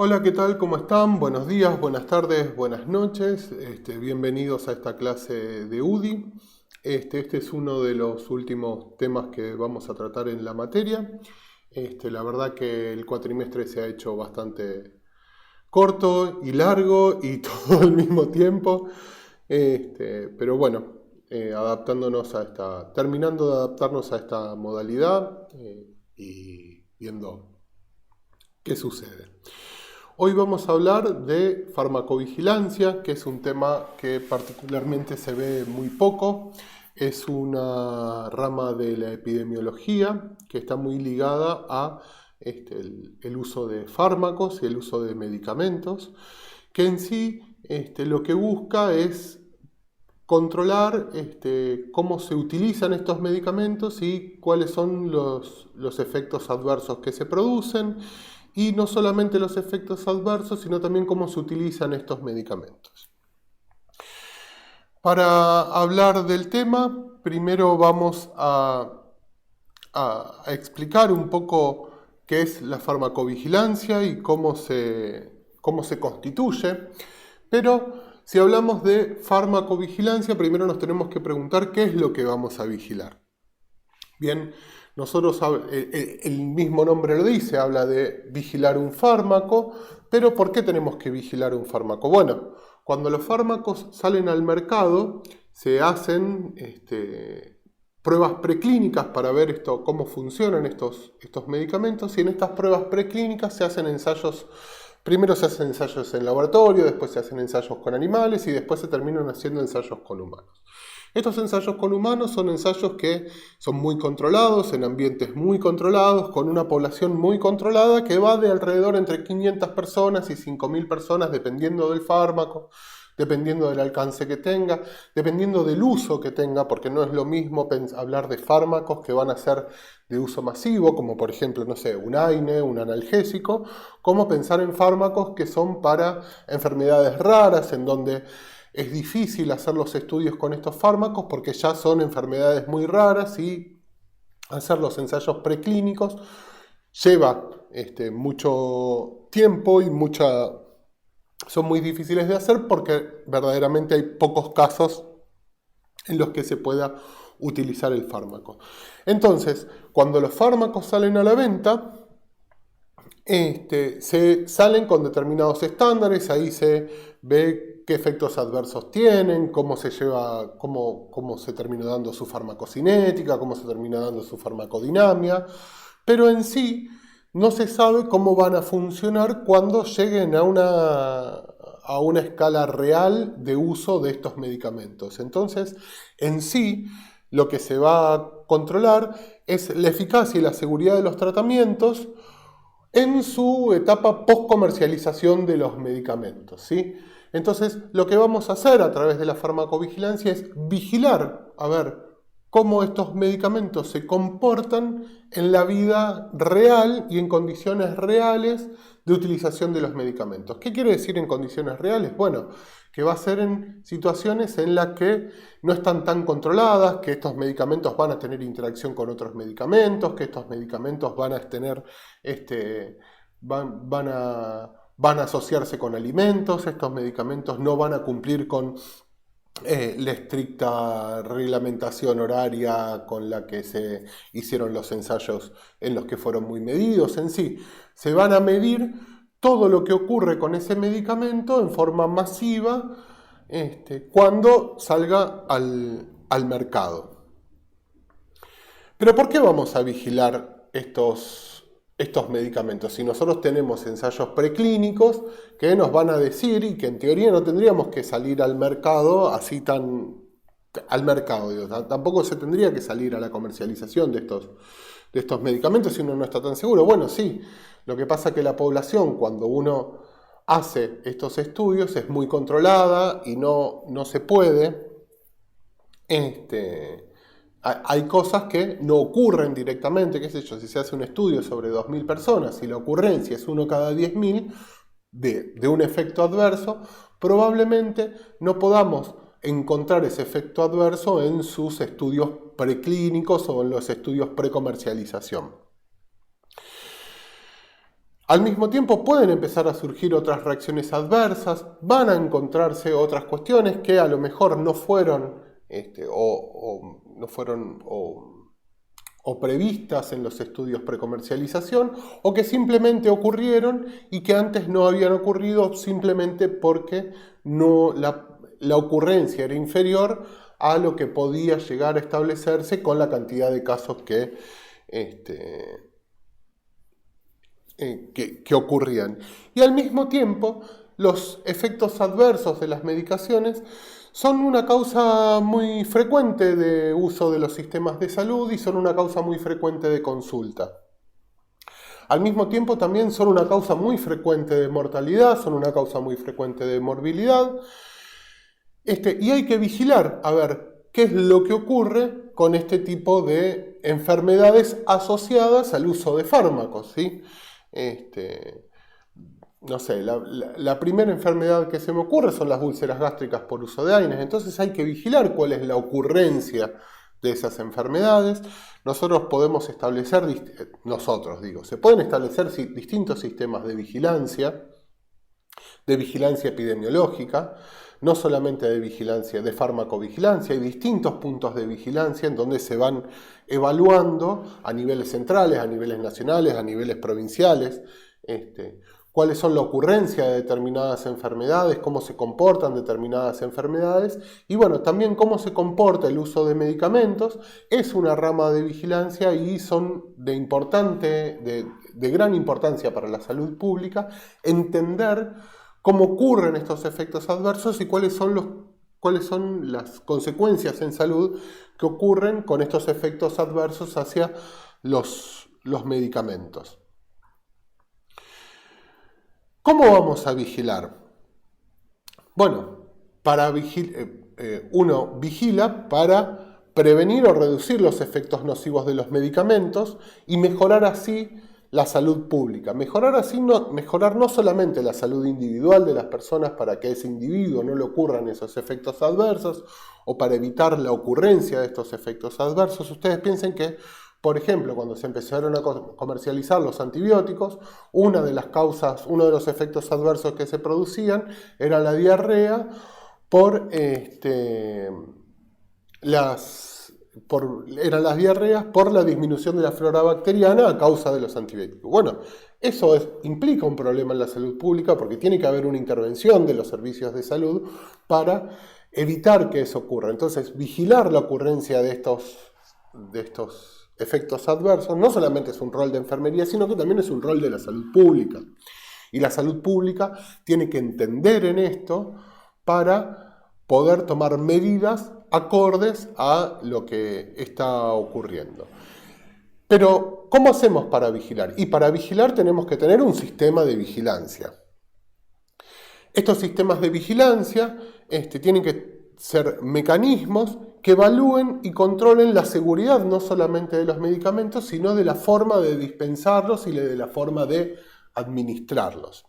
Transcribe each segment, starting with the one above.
Hola, ¿qué tal? ¿Cómo están? Buenos días, buenas tardes, buenas noches. Bienvenidos a esta clase de UDI. Este es uno de los últimos temas que vamos a tratar en la materia. La verdad que el cuatrimestre se ha hecho bastante corto y largo y todo al mismo tiempo. Pero bueno, terminando de adaptarnos a esta modalidad y viendo qué sucede. Hoy vamos a hablar de farmacovigilancia, que es un tema que particularmente se ve muy poco. Es una rama de la epidemiología que está muy ligada a el uso de fármacos y el uso de medicamentos, que en sí lo que busca es controlar cómo se utilizan estos medicamentos y cuáles son los efectos adversos que se producen, y no solamente los efectos adversos, sino también cómo se utilizan estos medicamentos. Para hablar del tema, primero vamos a explicar un poco qué es la farmacovigilancia y cómo se constituye, pero si hablamos de farmacovigilancia, primero nos tenemos que preguntar qué es lo que vamos a vigilar. Bien, el mismo nombre lo dice, habla de vigilar un fármaco, pero ¿por qué tenemos que vigilar un fármaco? Bueno, cuando los fármacos salen al mercado, se hacen pruebas preclínicas para ver cómo funcionan estos medicamentos, y en estas pruebas preclínicas se hacen ensayos. Primero se hacen ensayos en laboratorio, después se hacen ensayos con animales y después se terminan haciendo ensayos con humanos. Estos ensayos con humanos son ensayos que son muy controlados, en ambientes muy controlados, con una población muy controlada que va de alrededor entre 500 personas y 5.000 personas, dependiendo del fármaco, dependiendo del alcance que tenga, dependiendo del uso que tenga, porque no es lo mismo hablar de fármacos que van a ser de uso masivo, como por ejemplo, no sé, un AINE, un analgésico, como pensar en fármacos que son para enfermedades raras, en donde es difícil hacer los estudios con estos fármacos porque ya son enfermedades muy raras, y hacer los ensayos preclínicos lleva mucho tiempo y son muy difíciles de hacer porque verdaderamente hay pocos casos en los que se pueda utilizar el fármaco. Entonces, cuando los fármacos salen a la venta, se salen con determinados estándares, ahí se ve qué efectos adversos tienen, cómo se termina dando su farmacocinética, cómo se termina dando su farmacodinamia, pero en sí no se sabe cómo van a funcionar cuando lleguen a una escala real de uso de estos medicamentos. Entonces, en sí, lo que se va a controlar es la eficacia y la seguridad de los tratamientos en su etapa post-comercialización de los medicamentos, ¿sí? Entonces, lo que vamos a hacer a través de la farmacovigilancia es vigilar, a ver cómo estos medicamentos se comportan en la vida real y en condiciones reales de utilización de los medicamentos. ¿Qué quiere decir en condiciones reales? Bueno, que va a ser en situaciones en las que no están tan controladas, que estos medicamentos van a tener interacción con otros medicamentos, que estos medicamentos van a tener, van a asociarse con alimentos, estos medicamentos no van a cumplir con la estricta reglamentación horaria con la que se hicieron los ensayos en los que fueron muy medidos. En sí, se van a medir todo lo que ocurre con ese medicamento en forma masiva cuando salga al mercado. Pero ¿por qué vamos a vigilar estos medicamentos? Si nosotros tenemos ensayos preclínicos que nos van a decir, y que en teoría no tendríamos que salir al mercado así al mercado, digo, tampoco se tendría que salir a la comercialización de estos medicamentos si uno no está tan seguro. Bueno, sí, lo que pasa es que la población, cuando uno hace estos estudios, es muy controlada y no se puede. Hay cosas que no ocurren directamente, qué sé yo, si se hace un estudio sobre 2.000 personas y la ocurrencia es uno cada 10.000 de un efecto adverso, probablemente no podamos encontrar ese efecto adverso en sus estudios preclínicos o en los estudios precomercialización. Al mismo tiempo pueden empezar a surgir otras reacciones adversas, van a encontrarse otras cuestiones que a lo mejor no fueron, no fueron o previstas en los estudios precomercialización, o que simplemente ocurrieron y que antes no habían ocurrido simplemente porque la ocurrencia era inferior a lo que podía llegar a establecerse con la cantidad de casos que ocurrían. Y al mismo tiempo, los efectos adversos de las medicaciones son una causa muy frecuente de uso de los sistemas de salud y son una causa muy frecuente de consulta. Al mismo tiempo también son una causa muy frecuente de mortalidad, son una causa muy frecuente de morbilidad. Y hay que vigilar a ver qué es lo que ocurre con este tipo de enfermedades asociadas al uso de fármacos, ¿sí? No sé, la primera enfermedad que se me ocurre son las úlceras gástricas por uso de AINES. Entonces hay que vigilar cuál es la ocurrencia de esas enfermedades. Nosotros podemos establecer, se pueden establecer distintos sistemas de vigilancia epidemiológica, no solamente de vigilancia, de farmacovigilancia. Hay distintos puntos de vigilancia en donde se van evaluando a niveles centrales, a niveles nacionales, a niveles provinciales, cuáles son la ocurrencia de determinadas enfermedades, cómo se comportan determinadas enfermedades y bueno, también cómo se comporta el uso de medicamentos. Es una rama de vigilancia y son de gran importancia para la salud pública entender cómo ocurren estos efectos adversos y cuáles son las consecuencias en salud que ocurren con estos efectos adversos hacia los medicamentos. ¿Cómo vamos a vigilar? Bueno, uno vigila para prevenir o reducir los efectos nocivos de los medicamentos y mejorar así la salud pública. Mejorar no solamente la salud individual de las personas para que a ese individuo no le ocurran esos efectos adversos o para evitar la ocurrencia de estos efectos adversos. Ustedes piensen que, por ejemplo, cuando se empezaron a comercializar los antibióticos, uno de los efectos adversos que se producían era la diarrea eran las diarreas por la disminución de la flora bacteriana a causa de los antibióticos. Bueno, eso implica un problema en la salud pública porque tiene que haber una intervención de los servicios de salud para evitar que eso ocurra. Entonces, vigilar la ocurrencia de estos efectos adversos no solamente es un rol de enfermería, sino que también es un rol de la salud pública. Y la salud pública tiene que entender en esto para poder tomar medidas acordes a lo que está ocurriendo. Pero, ¿cómo hacemos para vigilar? Y para vigilar tenemos que tener un sistema de vigilancia. Estos sistemas de vigilancia tienen que ser mecanismos que evalúen y controlen la seguridad no solamente de los medicamentos, sino de la forma de dispensarlos y de la forma de administrarlos.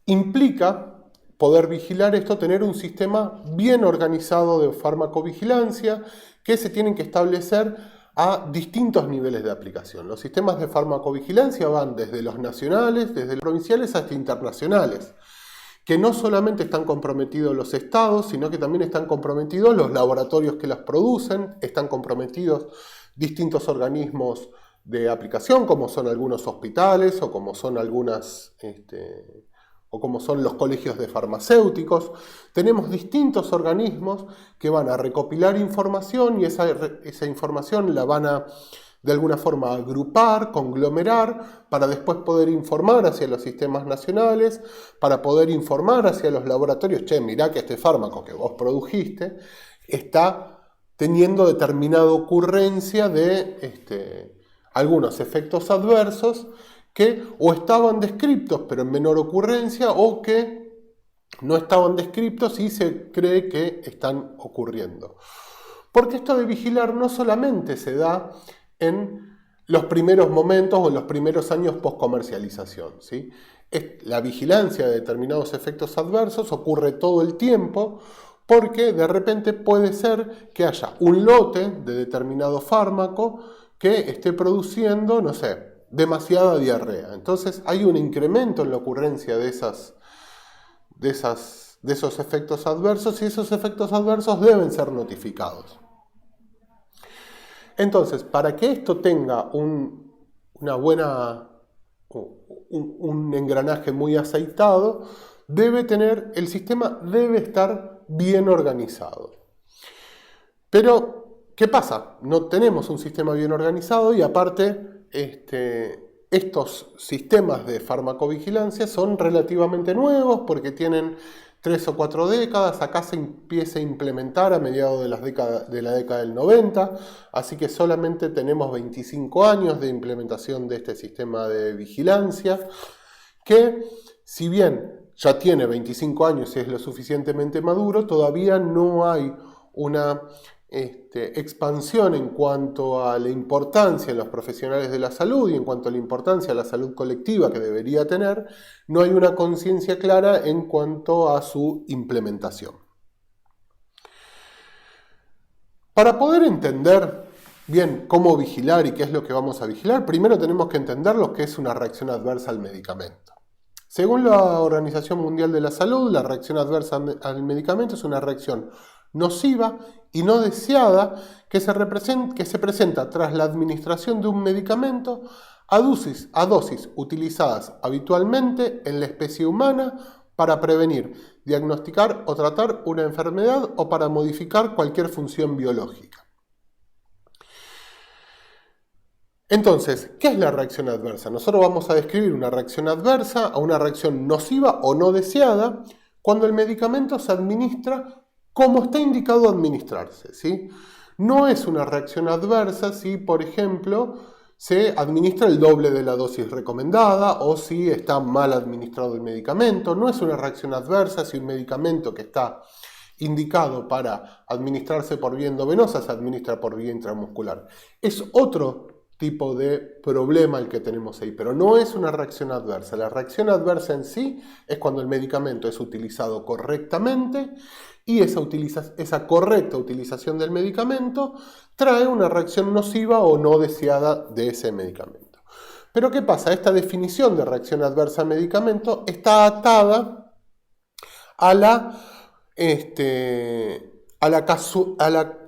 Implica poder vigilar esto, tener un sistema bien organizado de farmacovigilancia que se tienen que establecer a distintos niveles de aplicación. Los sistemas de farmacovigilancia van desde los nacionales, desde los provinciales hasta internacionales, que no solamente están comprometidos los estados, sino que también están comprometidos los laboratorios que las producen, están comprometidos distintos organismos de aplicación, como son algunos hospitales o como son como son los colegios de farmacéuticos. Tenemos distintos organismos que van a recopilar información y esa información la van a de alguna forma agrupar, conglomerar, para después poder informar hacia los sistemas nacionales, para poder informar hacia los laboratorios, mirá que este fármaco que vos produjiste está teniendo determinada ocurrencia de algunos efectos adversos que o estaban descriptos pero en menor ocurrencia o que no estaban descriptos y se cree que están ocurriendo. Porque esto de vigilar no solamente se da en los primeros momentos o en los primeros años post-comercialización, ¿sí? La vigilancia de determinados efectos adversos ocurre todo el tiempo porque de repente puede ser que haya un lote de determinado fármaco que esté produciendo, no sé, demasiada diarrea. Entonces hay un incremento en la ocurrencia de esos efectos adversos, y esos efectos adversos deben ser notificados. Entonces, para que esto tenga un engranaje muy aceitado, el sistema debe estar bien organizado. Pero, ¿qué pasa? No tenemos un sistema bien organizado, y aparte, estos sistemas de farmacovigilancia son relativamente nuevos porque tienen 3 o 4 décadas. Acá se empieza a implementar a mediados de la década del 90, así que solamente tenemos 25 años de implementación de este sistema de vigilancia, que si bien ya tiene 25 años y es lo suficientemente maduro, todavía no hay una expansión en cuanto a la importancia en los profesionales de la salud y en cuanto a la importancia de la salud colectiva que debería tener. No hay una conciencia clara en cuanto a su implementación. Para poder entender bien cómo vigilar y qué es lo que vamos a vigilar, primero tenemos que entender lo que es una reacción adversa al medicamento. Según la Organización Mundial de la Salud, la reacción adversa al medicamento es una reacción nociva y no deseada que se presenta tras la administración de un medicamento a dosis utilizadas habitualmente en la especie humana para prevenir, diagnosticar o tratar una enfermedad o para modificar cualquier función biológica. Entonces, ¿qué es la reacción adversa? Nosotros vamos a describir una reacción adversa a una reacción nociva o no deseada cuando el medicamento se administra como está indicado administrarse, ¿sí? No es una reacción adversa si, por ejemplo, se administra el doble de la dosis recomendada o si está mal administrado el medicamento. No es una reacción adversa si un medicamento que está indicado para administrarse por vía endovenosa se administra por vía intramuscular. Es otro tipo de problema el que tenemos ahí, pero no es una reacción adversa. La reacción adversa en sí es cuando el medicamento es utilizado correctamente, y esa correcta utilización del medicamento trae una reacción nociva o no deseada de ese medicamento. Pero ¿qué pasa? Esta definición de reacción adversa al medicamento está atada a la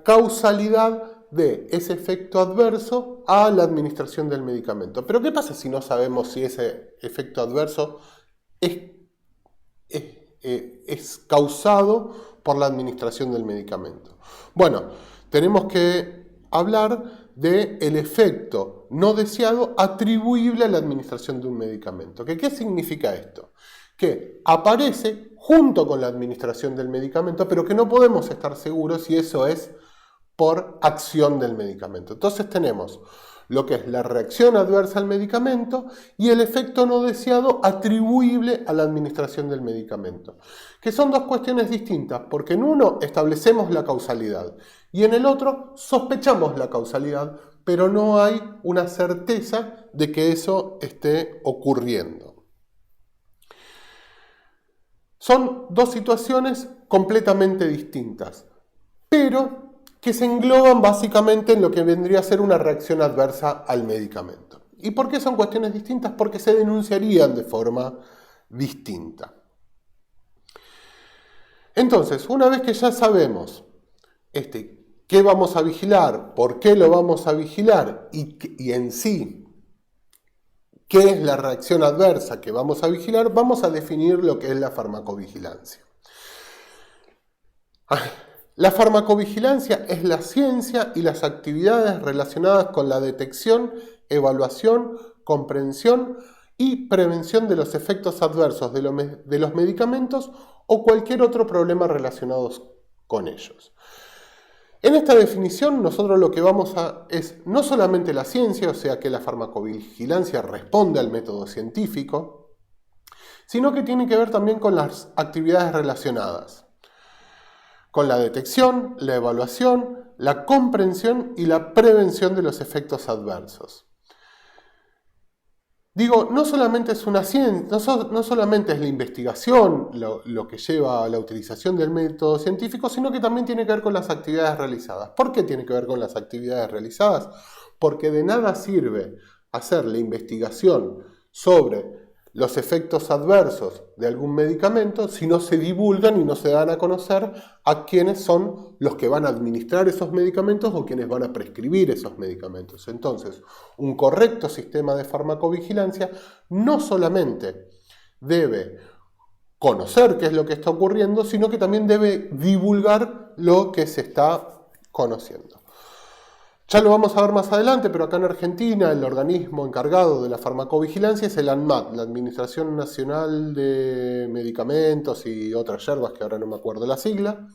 causalidad de ese efecto adverso a la administración del medicamento. Pero ¿qué pasa si no sabemos si ese efecto adverso es causado por la administración del medicamento? Bueno, tenemos que hablar del efecto no deseado atribuible a la administración de un medicamento. ¿Qué significa esto? Que aparece junto con la administración del medicamento, pero que no podemos estar seguros si eso es por acción del medicamento. Entonces tenemos lo que es la reacción adversa al medicamento y el efecto no deseado atribuible a la administración del medicamento, que son dos cuestiones distintas, porque en uno establecemos la causalidad y en el otro sospechamos la causalidad, pero no hay una certeza de que eso esté ocurriendo. Son dos situaciones completamente distintas, pero que se engloban básicamente en lo que vendría a ser una reacción adversa al medicamento. ¿Y por qué son cuestiones distintas? Porque se denunciarían de forma distinta. Entonces, una vez que ya sabemos qué vamos a vigilar, por qué lo vamos a vigilar y en sí qué es la reacción adversa que vamos a vigilar, vamos a definir lo que es la farmacovigilancia. La farmacovigilancia es la ciencia y las actividades relacionadas con la detección, evaluación, comprensión y prevención de los efectos adversos de los medicamentos o cualquier otro problema relacionado con ellos. En esta definición nosotros lo que vamos a es no solamente la ciencia, o sea que la farmacovigilancia responde al método científico, sino que tiene que ver también con las actividades relacionadas con la detección, la evaluación, la comprensión y la prevención de los efectos adversos. Digo, no solamente es una ciencia, no solamente es la investigación lo que lleva a la utilización del método científico, sino que también tiene que ver con las actividades realizadas. ¿Por qué tiene que ver con las actividades realizadas? Porque de nada sirve hacer la investigación sobre los efectos adversos de algún medicamento si no se divulgan y no se dan a conocer a quienes son los que van a administrar esos medicamentos o quienes van a prescribir esos medicamentos. Entonces, un correcto sistema de farmacovigilancia no solamente debe conocer qué es lo que está ocurriendo, sino que también debe divulgar lo que se está conociendo. Ya lo vamos a ver más adelante, pero acá en Argentina el organismo encargado de la farmacovigilancia es el ANMAT, la Administración Nacional de Medicamentos y otras yerbas, que ahora no me acuerdo la sigla.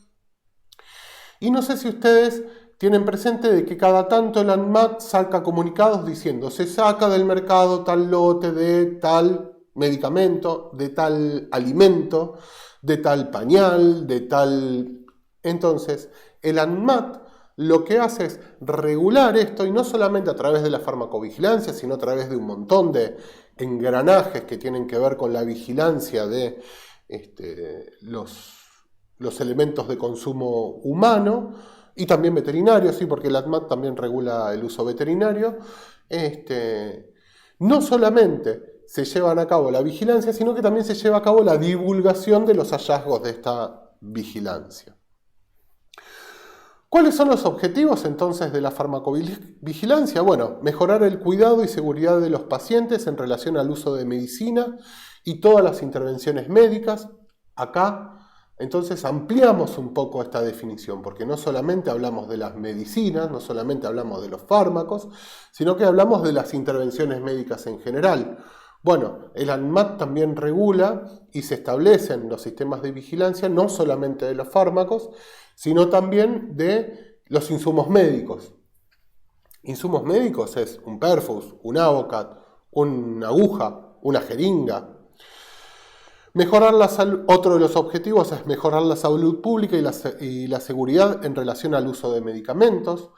Y no sé si ustedes tienen presente de que cada tanto el ANMAT saca comunicados diciendo se saca del mercado tal lote de tal medicamento, de tal alimento, de tal pañal, de tal... Entonces, el ANMAT lo que hace es regular esto, y no solamente a través de la farmacovigilancia, sino a través de un montón de engranajes que tienen que ver con la vigilancia de los elementos de consumo humano, y también veterinario, sí, porque el ANMAT también regula el uso veterinario. No solamente se llevan a cabo la vigilancia, sino que también se lleva a cabo la divulgación de los hallazgos de esta vigilancia. ¿Cuáles son los objetivos entonces de la farmacovigilancia? Bueno, mejorar el cuidado y seguridad de los pacientes en relación al uso de medicina y todas las intervenciones médicas. Acá entonces ampliamos un poco esta definición, porque no solamente hablamos de las medicinas, no solamente hablamos de los fármacos, sino que hablamos de las intervenciones médicas en general. Bueno, el ANMAT también regula y se establecen los sistemas de vigilancia no solamente de los fármacos, sino también de los insumos médicos. Insumos médicos es un perfus, un avocat, una aguja, una jeringa. Otro de los objetivos es mejorar la salud pública y la seguridad en relación al uso de medicamentos.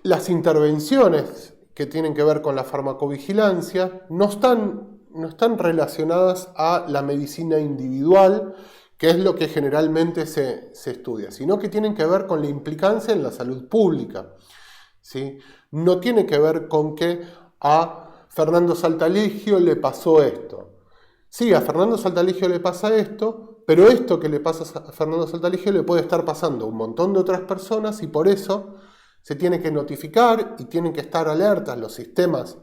Las intervenciones que tienen que ver con la farmacovigilancia no están relacionadas a la medicina individual, que es lo que generalmente se estudia, sino que tienen que ver con la implicancia en la salud pública, ¿sí? No tiene que ver con que a Fernando Saltalegio le pasó esto. Sí, a Fernando Saltalegio le pasa esto, pero esto que le pasa a Fernando Saltalegio le puede estar pasando a un montón de otras personas, y por eso se tiene que notificar y tienen que estar alertas los sistemas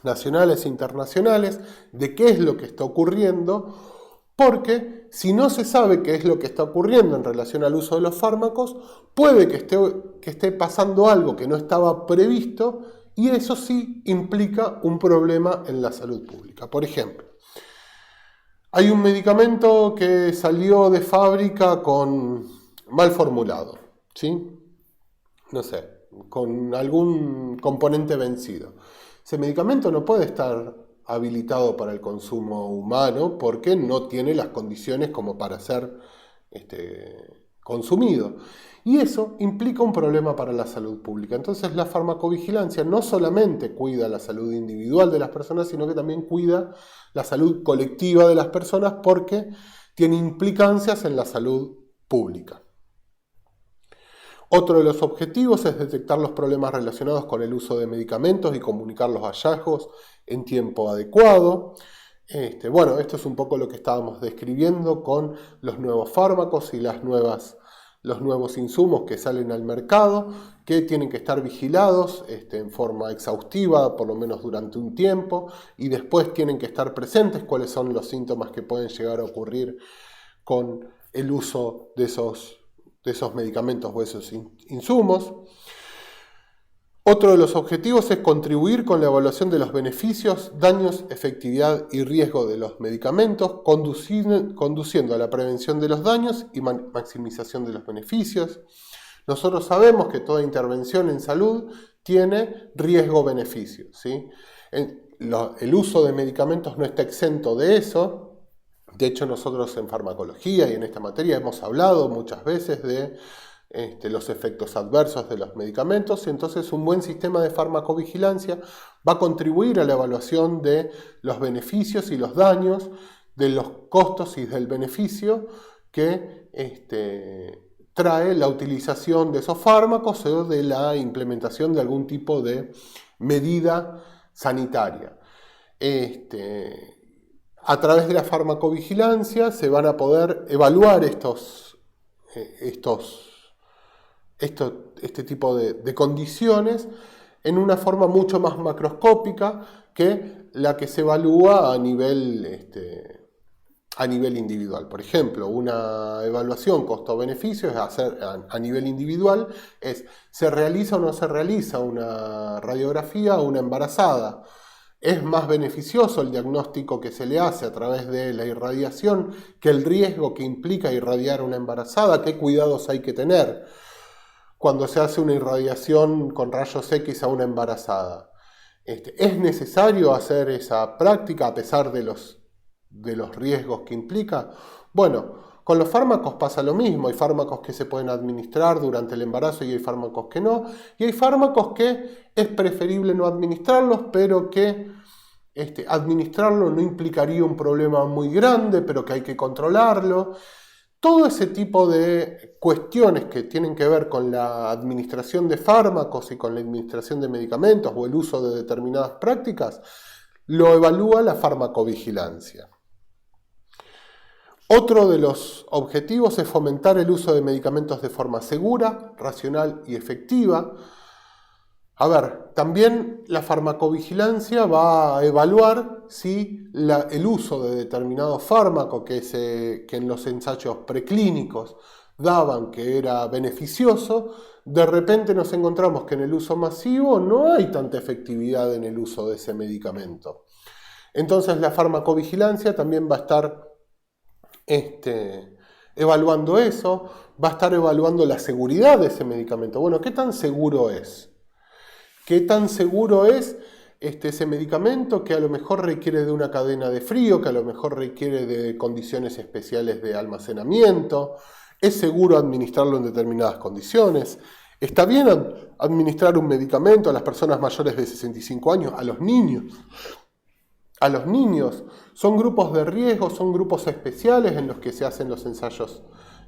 nacionales e internacionales de qué es lo que está ocurriendo, porque si no se sabe qué es lo que está ocurriendo en relación al uso de los fármacos, puede que esté pasando algo que no estaba previsto, y eso sí implica un problema en la salud pública. Por ejemplo, hay un medicamento que salió de fábrica mal formulado, ¿sí? No sé, con algún componente vencido. Ese medicamento no puede estar habilitado para el consumo humano porque no tiene las condiciones como para ser consumido. Y eso implica un problema para la salud pública. Entonces la farmacovigilancia no solamente cuida la salud individual de las personas, sino que también cuida la salud colectiva de las personas, porque tiene implicancias en la salud pública. Otro de los objetivos es detectar los problemas relacionados con el uso de medicamentos y comunicar los hallazgos en tiempo adecuado. Bueno, esto es un poco lo que estábamos describiendo con los nuevos fármacos y los nuevos insumos que salen al mercado, que tienen que estar vigilados en forma exhaustiva, por lo menos durante un tiempo, y después tienen que estar presentes cuáles son los síntomas que pueden llegar a ocurrir con el uso de esos medicamentos o esos insumos. Otro de los objetivos es contribuir con la evaluación de los beneficios, daños, efectividad y riesgo de los medicamentos, conduciendo a la prevención de los daños y maximización de los beneficios. Nosotros sabemos que toda intervención en salud tiene riesgo-beneficio, ¿sí? El uso de medicamentos no está exento de eso. De hecho, nosotros en farmacología y en esta materia hemos hablado muchas veces de los efectos adversos de los medicamentos. Entonces, un buen sistema de farmacovigilancia va a contribuir a la evaluación de los beneficios y los daños, de los costos y del beneficio que trae la utilización de esos fármacos o de la implementación de algún tipo de medida sanitaria. A través de la farmacovigilancia se van a poder evaluar este tipo de condiciones en una forma mucho más macroscópica que la que se evalúa a nivel individual. Por ejemplo, una evaluación costo-beneficio es hacer a nivel individual, ¿se realiza o no se realiza una radiografía a una embarazada? ¿Es más beneficioso el diagnóstico que se le hace a través de la irradiación que el riesgo que implica irradiar a una embarazada? ¿Qué cuidados hay que tener cuando se hace una irradiación con rayos X a una embarazada? ¿Es necesario hacer esa práctica a pesar de los riesgos que implica? Bueno, con los fármacos pasa lo mismo. Hay fármacos que se pueden administrar durante el embarazo y hay fármacos que no. Y hay fármacos que es preferible no administrarlos, pero que administrarlo no implicaría un problema muy grande, pero que hay que controlarlo. Todo ese tipo de cuestiones que tienen que ver con la administración de fármacos y con la administración de medicamentos o el uso de determinadas prácticas, lo evalúa la farmacovigilancia. Otro de los objetivos es fomentar el uso de medicamentos de forma segura, racional y efectiva. También la farmacovigilancia va a evaluar si el uso de determinado fármaco que en los ensayos preclínicos daban que era beneficioso, de repente nos encontramos que en el uso masivo no hay tanta efectividad en el uso de ese medicamento. Entonces la farmacovigilancia también va a estar evaluando eso, va a estar evaluando la seguridad de ese medicamento. Bueno, ¿qué tan seguro es? ¿Qué tan seguro es ese medicamento que a lo mejor requiere de una cadena de frío, que a lo mejor requiere de condiciones especiales de almacenamiento? ¿Es seguro administrarlo en determinadas condiciones? ¿Está bien administrar un medicamento a las personas mayores de 65 años, a los niños? A los niños son grupos de riesgo, son grupos especiales en los que se hacen los ensayos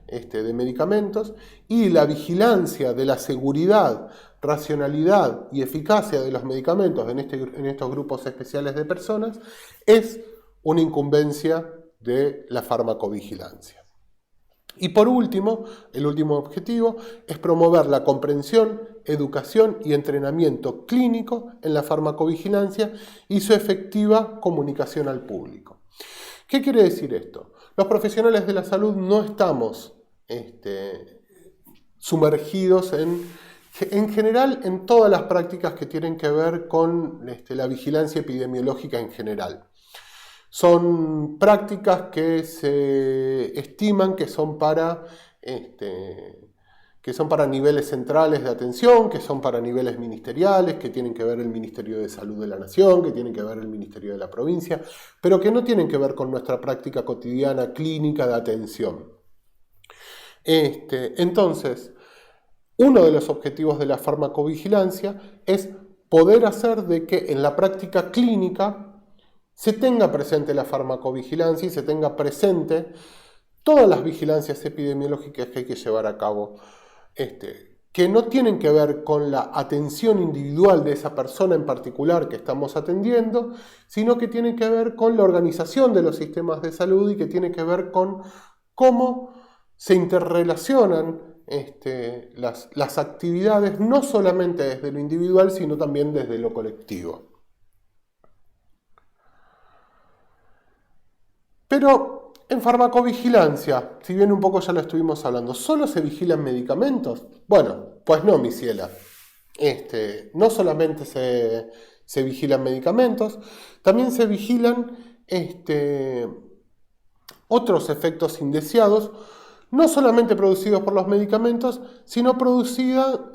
de medicamentos, y la vigilancia de la seguridad, racionalidad y eficacia de los medicamentos en estos grupos especiales de personas es una incumbencia de la farmacovigilancia. Y por último, el último objetivo es promover la comprensión, educación y entrenamiento clínico en la farmacovigilancia y su efectiva comunicación al público. ¿Qué quiere decir esto? Los profesionales de la salud no estamos sumergidos en general en todas las prácticas que tienen que ver con la vigilancia epidemiológica en general. Son prácticas que se estiman que son para niveles centrales de atención, que son para niveles ministeriales, que tienen que ver el Ministerio de Salud de la Nación, que tienen que ver el Ministerio de la Provincia, pero que no tienen que ver con nuestra práctica cotidiana clínica de atención. Entonces, uno de los objetivos de la farmacovigilancia es poder hacer de que en la práctica clínica se tenga presente la farmacovigilancia y se tenga presente todas las vigilancias epidemiológicas que hay que llevar a cabo, que no tienen que ver con la atención individual de esa persona en particular que estamos atendiendo, sino que tienen que ver con la organización de los sistemas de salud y que tiene que ver con cómo se interrelacionan las actividades, no solamente desde lo individual, sino también desde lo colectivo. Pero en farmacovigilancia, si bien un poco ya lo estuvimos hablando, ¿solo se vigilan medicamentos? Bueno, pues no, mi ciela. No solamente se vigilan medicamentos, también se vigilan otros efectos indeseados, no solamente producidos por los medicamentos, sino producidos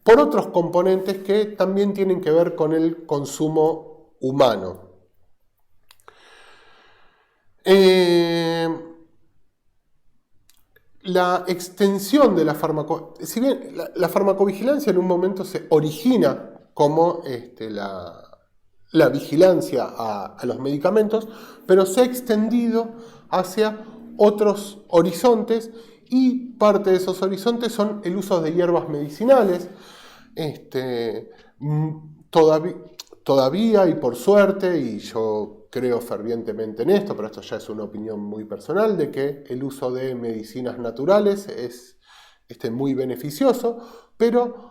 por otros componentes que también tienen que ver con el consumo humano. La extensión de la farmacovigilancia, si bien la farmacovigilancia en un momento se origina como la vigilancia a los medicamentos, pero se ha extendido hacia otros horizontes Y parte de esos horizontes son el uso de hierbas medicinales. Todavía y por suerte, y yo creo fervientemente en esto, pero esto ya es una opinión muy personal, de que el uso de medicinas naturales es muy beneficioso, pero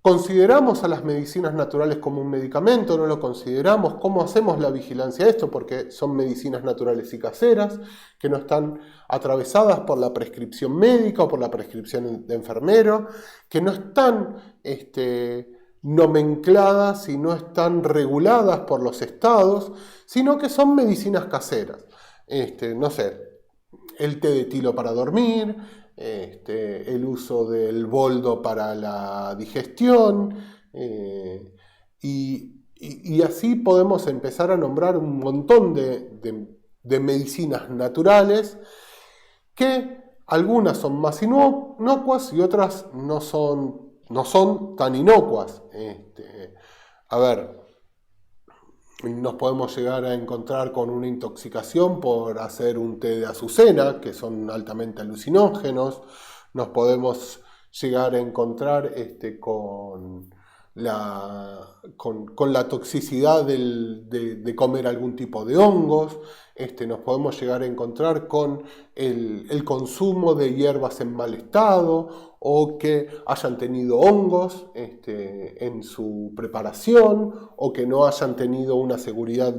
¿consideramos a las medicinas naturales como un medicamento? ¿No lo consideramos? ¿Cómo hacemos la vigilancia de esto? Porque son medicinas naturales y caseras que no están atravesadas por la prescripción médica o por la prescripción de enfermero, que no están nomencladas y no están reguladas por los estados, sino que son medicinas caseras. No sé, el té de tilo para dormir, el uso del boldo para la digestión, y así podemos empezar a nombrar un montón de medicinas naturales, que algunas son más inocuas y otras no son tan inocuas. A ver, nos podemos llegar a encontrar con una intoxicación por hacer un té de azucena, que son altamente alucinógenos. Nos podemos llegar a encontrar con la toxicidad de comer algún tipo de hongos. Nos podemos llegar a encontrar con el consumo de hierbas en mal estado, o que hayan tenido hongos en su preparación, o que no hayan tenido una seguridad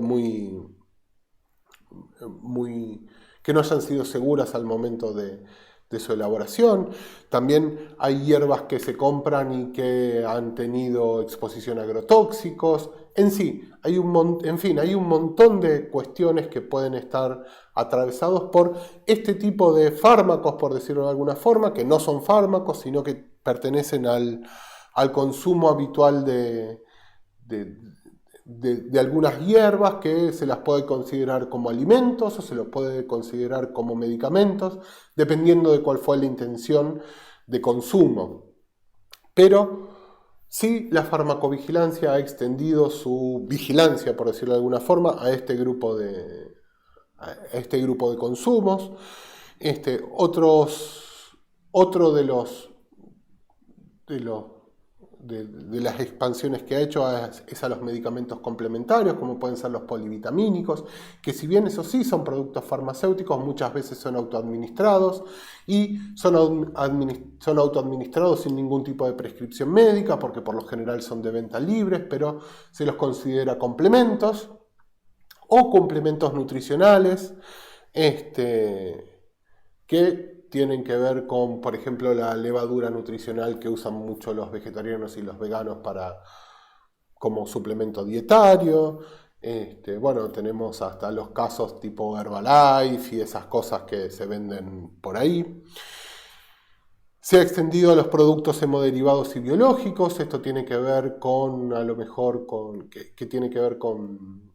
que no hayan sido seguras al momento de su elaboración. También hay hierbas que se compran y que han tenido exposición a agrotóxicos. En hay un montón de cuestiones que pueden estar atravesados por este tipo de fármacos, por decirlo de alguna forma, que no son fármacos, sino que pertenecen al consumo habitual de algunas hierbas, que se las puede considerar como alimentos o se los puede considerar como medicamentos, dependiendo de cuál fue la intención de consumo. Pero sí, la farmacovigilancia ha extendido su vigilancia, por decirlo de alguna forma, a este grupo de consumos. Otro de las expansiones que ha hecho es a los medicamentos complementarios, como pueden ser los polivitamínicos, que si bien eso sí son productos farmacéuticos, muchas veces son autoadministrados, y son autoadministrados sin ningún tipo de prescripción médica, porque por lo general son de venta libres, pero se los considera complementos o complementos nutricionales, que tienen que ver con, por ejemplo, la levadura nutricional que usan mucho los vegetarianos y los veganos como suplemento dietario. Bueno, tenemos hasta los casos tipo Herbalife y esas cosas que se venden por ahí. Se ha extendido a los productos hemoderivados y biológicos. Esto tiene que ver con, a lo mejor, que tiene que ver con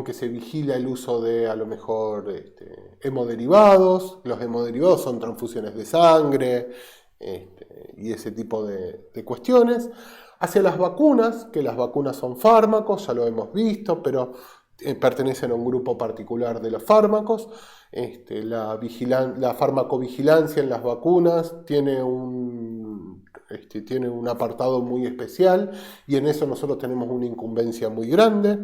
que se vigila el uso de, a lo mejor, hemoderivados. Los hemoderivados son transfusiones de sangre, y ese tipo de cuestiones. Hacia las vacunas, que las vacunas son fármacos, ya lo hemos visto, pero pertenecen a un grupo particular de los fármacos. La farmacovigilancia en las vacunas tiene un apartado muy especial, y en eso nosotros tenemos una incumbencia muy grande.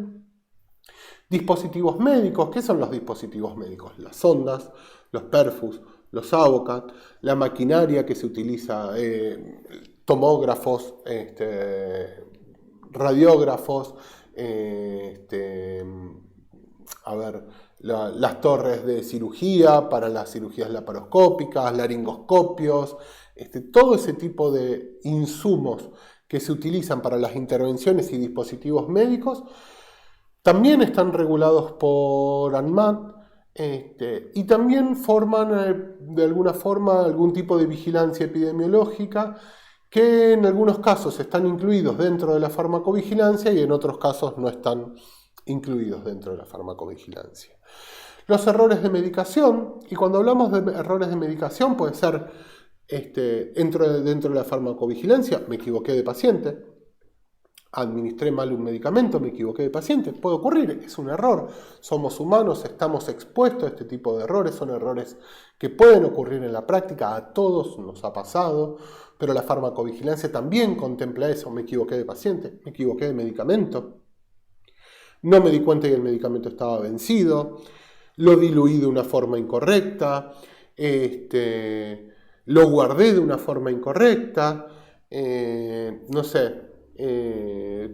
Dispositivos médicos. ¿Qué son los dispositivos médicos? Las sondas, los perfus, los Avocat, la maquinaria que se utiliza, tomógrafos, radiógrafos, las torres de cirugía para las cirugías laparoscópicas, laringoscopios, todo ese tipo de insumos que se utilizan para las intervenciones y dispositivos médicos también están regulados por ANMAT, y también forman de alguna forma algún tipo de vigilancia epidemiológica, que en algunos casos están incluidos dentro de la farmacovigilancia y en otros casos no están incluidos dentro de la farmacovigilancia. Los errores de medicación, y cuando hablamos de errores de medicación puede ser dentro de la farmacovigilancia, me equivoqué de paciente. administré mal un medicamento, me equivoqué de paciente, puede ocurrir, es un error. Somos humanos, estamos expuestos a este tipo de errores, son errores que pueden ocurrir en la práctica, a todos nos ha pasado, pero la farmacovigilancia también contempla eso, me equivoqué de paciente, me equivoqué de medicamento, no me di cuenta que el medicamento estaba vencido, lo diluí de una forma incorrecta, lo guardé de una forma incorrecta, no sé.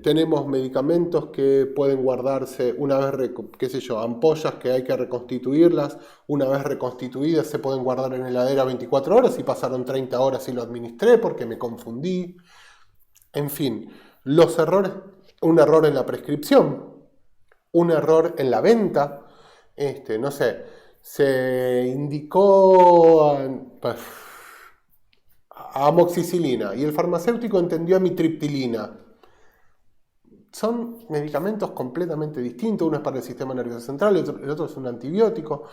Tenemos medicamentos que pueden guardarse una vez, qué sé yo, ampollas que hay que reconstituirlas, una vez reconstituidas se pueden guardar en heladera 24 horas y pasaron 30 horas y lo administré porque me confundí. En fin, los errores, un error en la prescripción, un error en la venta, no sé, se indicó amoxicilina y el farmacéutico entendió amitriptilina. Son medicamentos completamente distintos, uno es para el sistema nervioso central, el otro es un antibiótico.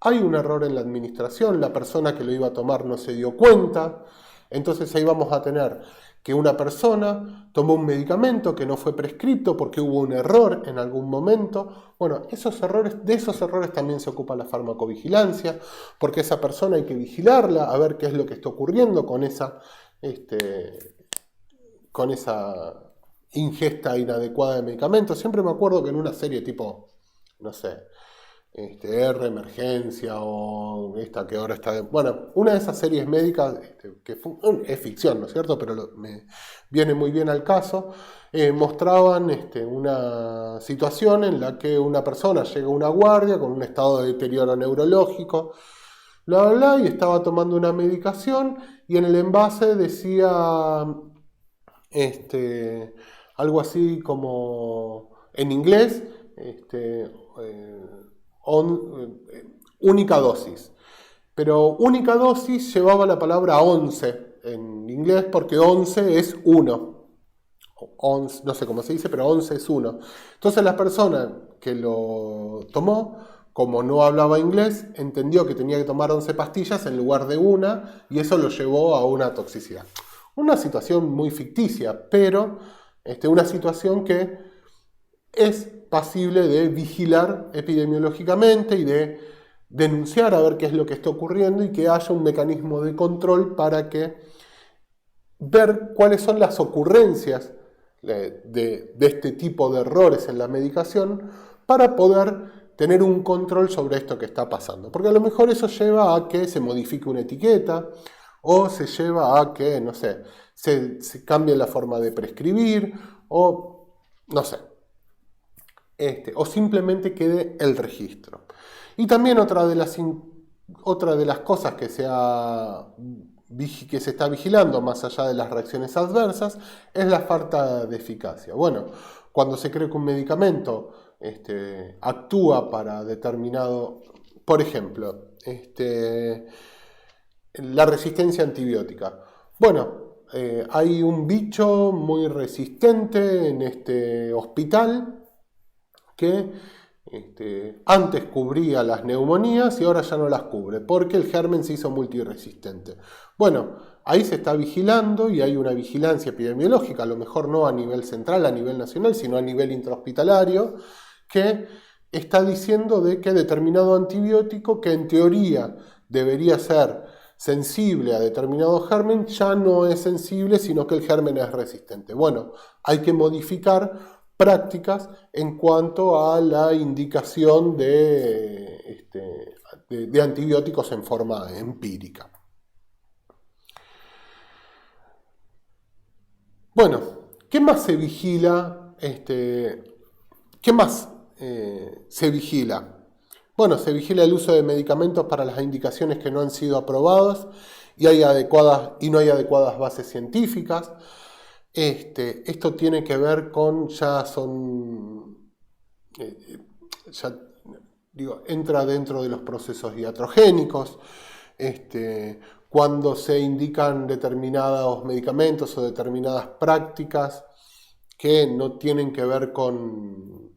Hay un error en la administración, la persona que lo iba a tomar no se dio cuenta, entonces ahí vamos a tener que una persona tomó un medicamento que no fue prescripto porque hubo un error en algún momento. Bueno, de esos errores también se ocupa la farmacovigilancia, porque esa persona hay que vigilarla, a ver qué es lo que está ocurriendo con esa ingesta inadecuada de medicamentos. Siempre me acuerdo que en una serie tipo, no sé, R Emergencia o esta que ahora está... Bueno, una de esas series médicas que es ficción, ¿no es cierto? Pero me viene muy bien al caso. Mostraban una situación en la que una persona llega a una guardia con un estado de deterioro neurológico, bla, bla, bla, y estaba tomando una medicación y en el envase decía algo así como en inglés, única dosis. Pero única dosis llevaba la palabra 11 en inglés porque 11 es 1. 11, no sé cómo se dice, pero 11 es 1. Entonces la persona que lo tomó, como no hablaba inglés, entendió que tenía que tomar 11 pastillas en lugar de una y eso lo llevó a una toxicidad. Una situación muy ficticia, pero una situación que es pasible de vigilar epidemiológicamente y de denunciar a ver qué es lo que está ocurriendo y que haya un mecanismo de control para que ver cuáles son las ocurrencias de este tipo de errores en la medicación para poder tener un control sobre esto que está pasando. Porque a lo mejor eso lleva a que se modifique una etiqueta o se lleva a que, no sé, se cambie la forma de prescribir o no sé. O simplemente quede el registro. Y también otra de las cosas que se está vigilando más allá de las reacciones adversas es la falta de eficacia. Bueno, cuando se cree que un medicamento actúa para determinado, por ejemplo, la resistencia antibiótica. Bueno, hay un bicho muy resistente en este hospital que antes cubría las neumonías y ahora ya no las cubre, porque el germen se hizo multiresistente. Bueno, ahí se está vigilando y hay una vigilancia epidemiológica, a lo mejor no a nivel central, a nivel nacional, sino a nivel intrahospitalario, que está diciendo de que determinado antibiótico, que en teoría debería ser sensible a determinado germen, ya no es sensible, sino que el germen es resistente. Bueno, hay que modificar prácticas en cuanto a la indicación de antibióticos en forma empírica. Bueno, ¿qué más se vigila? ¿Qué más se vigila? Bueno, se vigila el uso de medicamentos para las indicaciones que no han sido aprobadas y no hay adecuadas bases científicas. Esto tiene que ver con, entra dentro de los procesos iatrogénicos, cuando se indican determinados medicamentos o determinadas prácticas que no tienen que ver con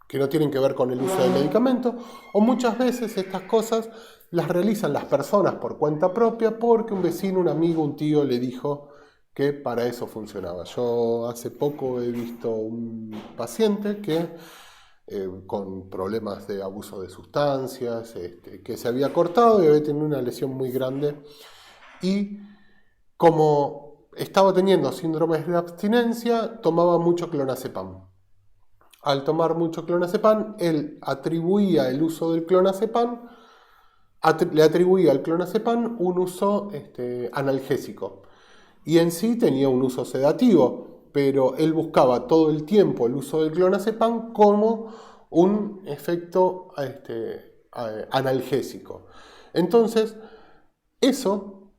el uso del medicamento, o muchas veces estas cosas las realizan las personas por cuenta propia porque un vecino, un amigo, un tío le dijo que para eso funcionaba. Yo hace poco he visto un paciente que con problemas de abuso de sustancias, que se había cortado y había tenido una lesión muy grande y como estaba teniendo síndromes de abstinencia, tomaba mucho clonazepam. Al tomar mucho clonazepam, él atribuía el uso del clonazepam, le atribuía al clonazepam un uso analgésico. Y en sí tenía un uso sedativo, pero él buscaba todo el tiempo el uso del clonazepam como un efecto analgésico. Entonces, eso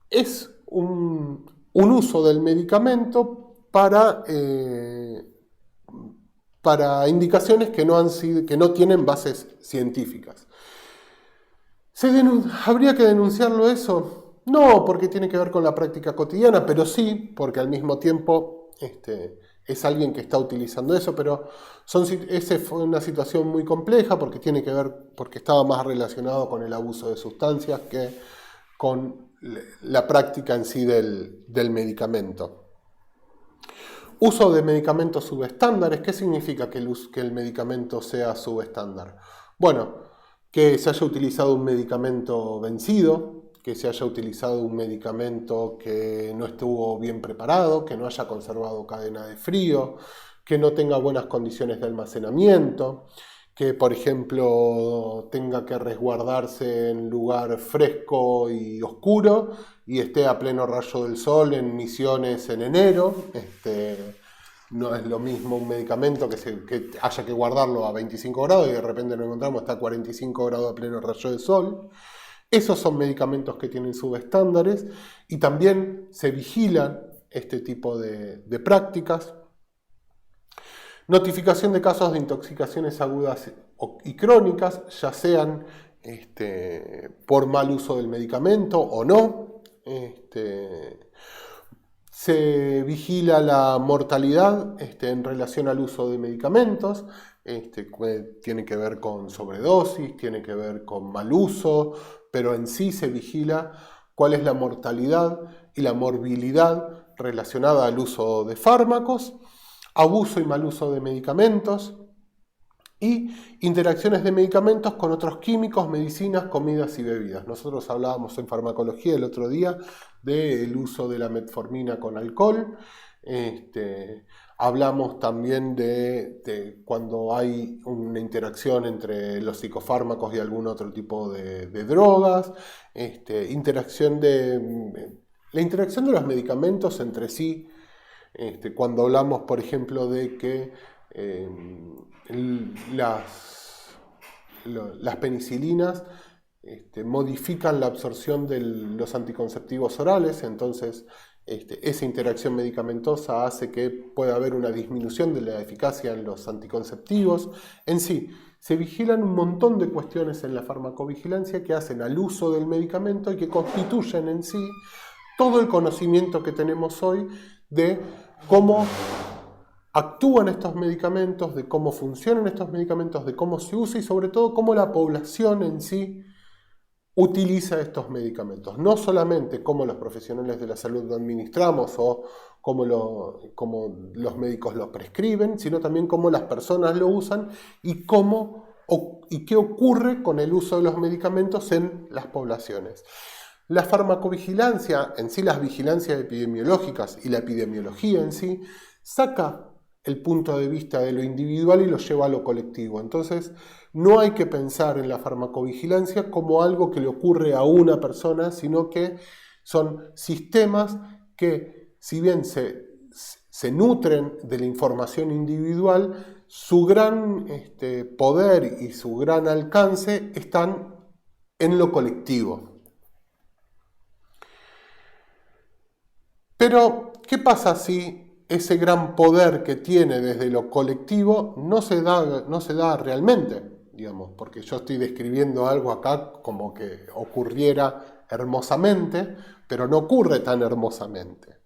es un uso del medicamento para indicaciones que no tienen bases científicas. ¿Habría que denunciarlo eso? No, porque tiene que ver con la práctica cotidiana, pero sí, porque al mismo tiempo es alguien que está utilizando eso, pero esa fue una situación muy compleja porque tiene que ver, porque estaba más relacionado con el abuso de sustancias que con la práctica en sí del medicamento. Uso de medicamentos subestándares. ¿Qué significa que el medicamento sea subestándar? Bueno, que se haya utilizado un medicamento vencido, que se haya utilizado un medicamento que no estuvo bien preparado, que no haya conservado cadena de frío, que no tenga buenas condiciones de almacenamiento, que por ejemplo tenga que resguardarse en lugar fresco y oscuro y esté a pleno rayo del sol en Misiones en enero. No es lo mismo un medicamento que haya que guardarlo a 25 grados y de repente lo encontramos está a 45 grados a pleno rayo del sol. Esos son medicamentos que tienen subestándares y también se vigilan este tipo de prácticas. Notificación de casos de intoxicaciones agudas y crónicas, ya sean por mal uso del medicamento o no. Se vigila la mortalidad en relación al uso de medicamentos, tiene que ver con sobredosis, tiene que ver con mal uso, pero en sí se vigila cuál es la mortalidad y la morbilidad relacionada al uso de fármacos, abuso y mal uso de medicamentos y interacciones de medicamentos con otros químicos, medicinas, comidas y bebidas. Nosotros hablábamos en farmacología el otro día del uso de la metformina con alcohol. Hablamos también de cuando hay una interacción entre los psicofármacos y algún otro tipo de drogas. La interacción de los medicamentos entre sí. Cuando hablamos, por ejemplo, de que las penicilinas modifican la absorción de los anticonceptivos orales, entonces esa interacción medicamentosa hace que pueda haber una disminución de la eficacia en los anticonceptivos. En sí, se vigilan un montón de cuestiones en la farmacovigilancia que hacen al uso del medicamento y que constituyen en sí todo el conocimiento que tenemos hoy de cómo actúan estos medicamentos, de cómo funcionan estos medicamentos, de cómo se usa y sobre todo cómo la población en sí utiliza estos medicamentos. No solamente cómo los profesionales de la salud lo administramos o cómo los médicos lo prescriben, sino también cómo las personas lo usan y qué ocurre con el uso de los medicamentos en las poblaciones. La farmacovigilancia, en sí las vigilancias epidemiológicas y la epidemiología en sí, saca el punto de vista de lo individual y lo lleva a lo colectivo. Entonces, no hay que pensar en la farmacovigilancia como algo que le ocurre a una persona, sino que son sistemas que, si bien se nutren de la información individual, su gran poder y su gran alcance están en lo colectivo. Pero, ¿qué pasa si ese gran poder que tiene desde lo colectivo no se da realmente? Digamos, porque yo estoy describiendo algo acá como que ocurriera hermosamente, pero no ocurre tan hermosamente.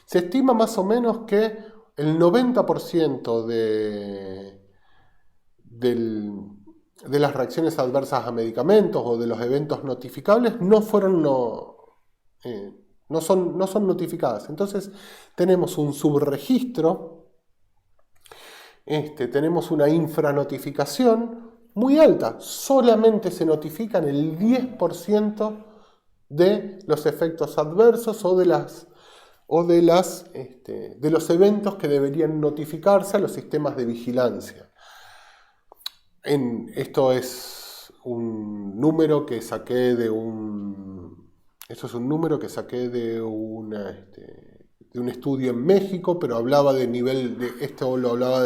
Se estima más o menos que el 90% de las reacciones adversas a medicamentos o de los eventos notificables no fueron no son notificadas. Entonces tenemos un subregistro, tenemos una infranotificación muy alta. Solamente se notifican el 10% de los efectos adversos o de los eventos que deberían notificarse a los sistemas de vigilancia. Esto es un número que saqué de un estudio en México, pero hablaba esto lo hablaba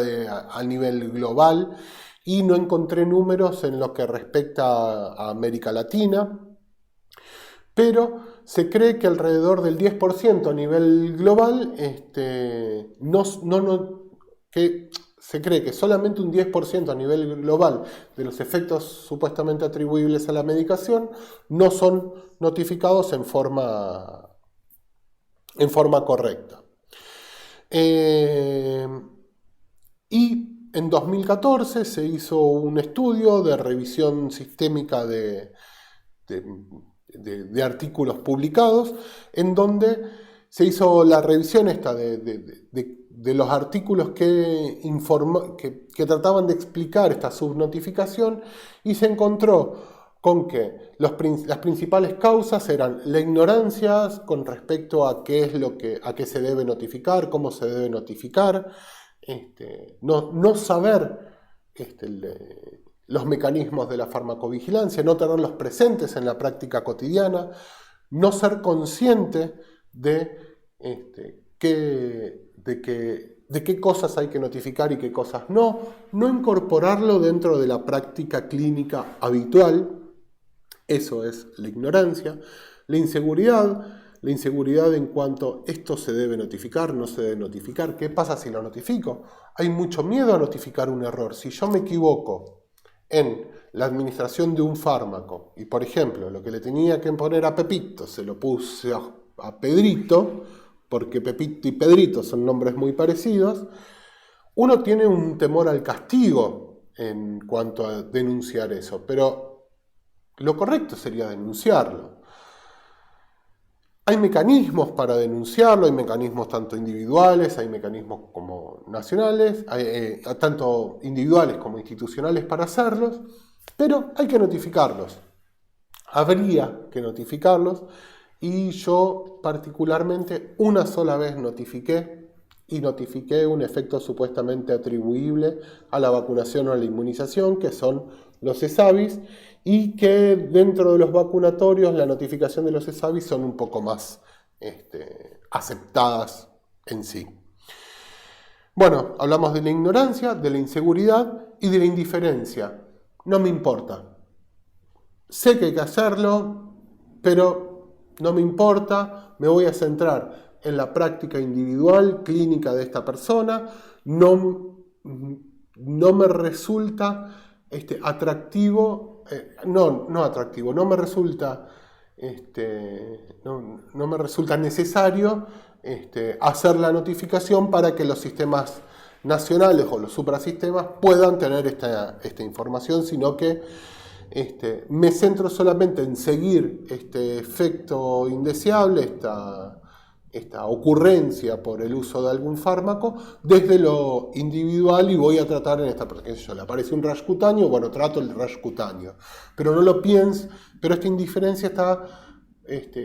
a nivel global, y no encontré números en lo que respecta a América Latina, pero se cree que alrededor del 10% a nivel global, se cree que solamente un 10% a nivel global de los efectos supuestamente atribuibles a la medicación no son notificados en forma correcta. Y en 2014 se hizo un estudio de revisión sistémica de artículos publicados, en donde se hizo la revisión de los artículos que trataban de explicar esta subnotificación, y se encontró con que las principales causas eran la ignorancia con respecto a qué se debe notificar, cómo se debe notificar, no saber los mecanismos de la farmacovigilancia, no tenerlos presentes en la práctica cotidiana, no ser consciente de qué cosas hay que notificar y qué cosas no incorporarlo dentro de la práctica clínica habitual. Eso es la ignorancia. La inseguridad en cuanto a esto se debe notificar, no se debe notificar. ¿Qué pasa si lo notifico? Hay mucho miedo a notificar un error. Si yo me equivoco en la administración de un fármaco y, por ejemplo, lo que le tenía que poner a Pepito se lo puse a Pedrito, porque Pepito y Pedrito son nombres muy parecidos, uno tiene un temor al castigo en cuanto a denunciar eso, pero lo correcto sería denunciarlo. Hay mecanismos para denunciarlo, hay mecanismos tanto individuales, hay mecanismos como nacionales, tanto individuales como institucionales para hacerlos, pero hay que notificarlos. Habría que notificarlos, y yo particularmente una sola vez notifiqué un efecto supuestamente atribuible a la vacunación o a la inmunización, que son los ESAVIS, y que dentro de los vacunatorios la notificación de los ESAVIS son un poco más aceptadas en sí. Bueno, hablamos de la ignorancia, de la inseguridad y de la indiferencia. No me importa. Sé que hay que hacerlo, pero no me importa. Me voy a centrar en la práctica individual, clínica de esta persona. No me resulta atractivo, no me resulta no me resulta necesario hacer la notificación para que los sistemas nacionales o los suprasistemas puedan tener esta información, sino que me centro solamente en seguir este efecto indeseable, esta ocurrencia por el uso de algún fármaco desde lo individual, y voy a tratar en esta, porque le aparece un rash cutáneo, bueno, trato el rash cutáneo, pero no lo pienso, pero esta indiferencia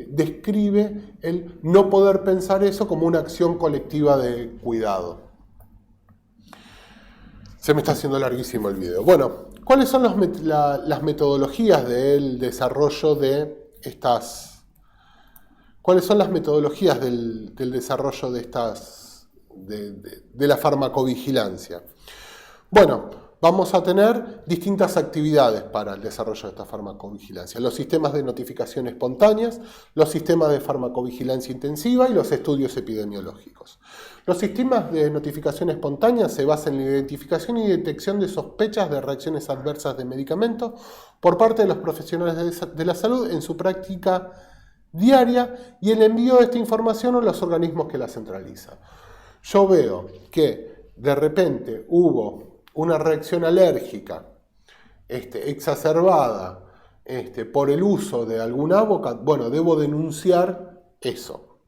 describe el no poder pensar eso como una acción colectiva de cuidado. Se me está haciendo larguísimo el video. Bueno, ¿cuáles son las metodologías del desarrollo de estas? ¿Cuáles son las metodologías del desarrollo de la farmacovigilancia? Bueno, vamos a tener distintas actividades para el desarrollo de esta farmacovigilancia. Los sistemas de notificación espontáneas, los sistemas de farmacovigilancia intensiva y los estudios epidemiológicos. Los sistemas de notificación espontánea se basan en la identificación y detección de sospechas de reacciones adversas de medicamentos por parte de los profesionales de la salud en su práctica diaria, y el envío de esta información a los organismos que la centralizan. Yo veo que de repente hubo una reacción alérgica exacerbada por el uso de algún Avocat. Bueno, debo denunciar eso.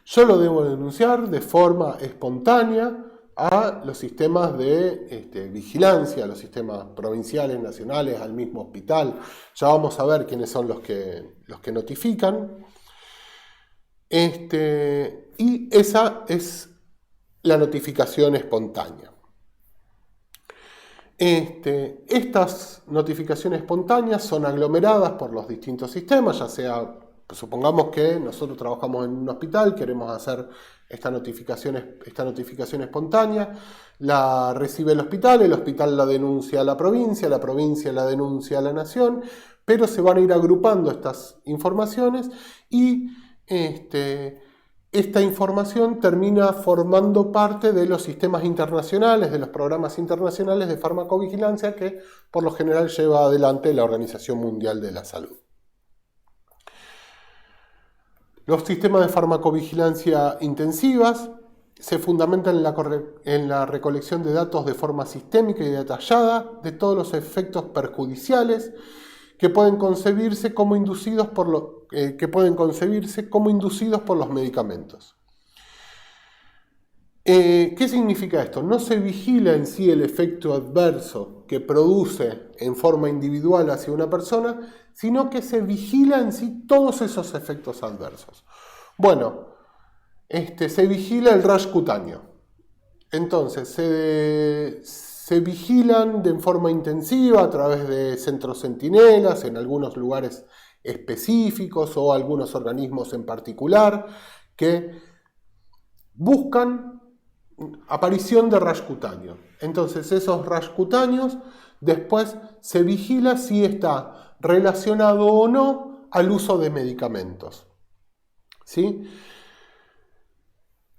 Yo lo debo denunciar de forma espontánea a los sistemas de vigilancia, a los sistemas provinciales, nacionales, al mismo hospital. Ya vamos a ver quiénes son los que notifican. Y esa es la notificación espontánea. Estas notificaciones espontáneas son aglomeradas por los distintos sistemas, ya sea, supongamos que nosotros trabajamos en un hospital, queremos hacer esta notificación espontánea, la recibe el hospital la denuncia a la provincia la denuncia a la nación, pero se van a ir agrupando estas informaciones y esta información termina formando parte de los sistemas internacionales, de los programas internacionales de farmacovigilancia que por lo general lleva adelante la Organización Mundial de la Salud. Los sistemas de farmacovigilancia intensivas se fundamentan en la recolección de datos de forma sistémica y detallada de todos los efectos perjudiciales que pueden concebirse como inducidos por los medicamentos. ¿Qué significa esto? No se vigila en sí el efecto adverso que produce en forma individual hacia una persona, sino que se vigila en sí todos esos efectos adversos. Bueno, se vigila el rash cutáneo. Entonces, se vigilan de forma intensiva a través de centros centinelas en algunos lugares específicos o algunos organismos en particular que buscan aparición de rash cutáneo. Entonces esos rash cutáneos después se vigila si está relacionado o no al uso de medicamentos, ¿sí?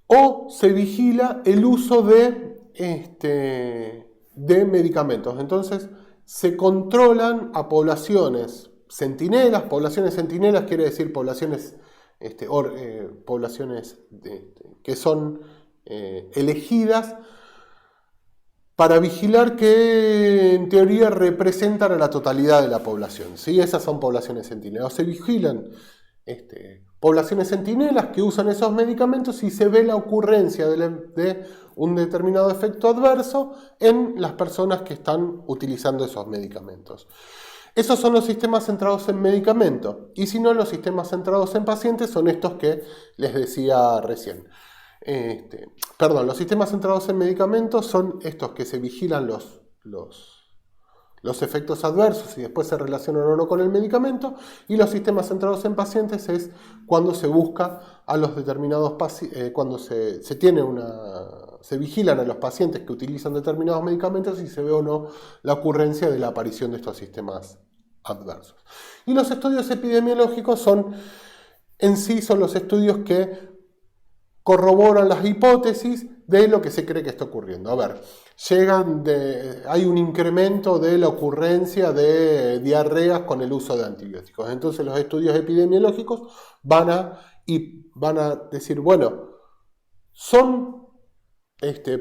O se vigila el uso de medicamentos. Entonces se controlan a poblaciones centinelas. Poblaciones centinelas quiere decir poblaciones que son elegidas para vigilar que en teoría representan a la totalidad de la población, ¿sí? Esas son poblaciones centinelas. O se vigilan poblaciones centinelas que usan esos medicamentos y se ve la ocurrencia de un determinado efecto adverso en las personas que están utilizando esos medicamentos. Esos son los sistemas centrados en medicamentos. Y si no, los sistemas centrados en pacientes son estos que les decía recién. Los sistemas centrados en medicamentos son estos que se vigilan los efectos adversos y después se relacionan o no con el medicamento, y los sistemas centrados en pacientes es cuando se busca a los determinados pacientes, cuando se vigilan a los pacientes que utilizan determinados medicamentos y se ve o no la ocurrencia de la aparición de estos sistemas adversos. Y los estudios epidemiológicos son los estudios que corroboran las hipótesis de lo que se cree que está ocurriendo. A ver, hay un incremento de la ocurrencia de diarreas con el uso de antibióticos. Entonces los estudios epidemiológicos van a decir, bueno, ¿son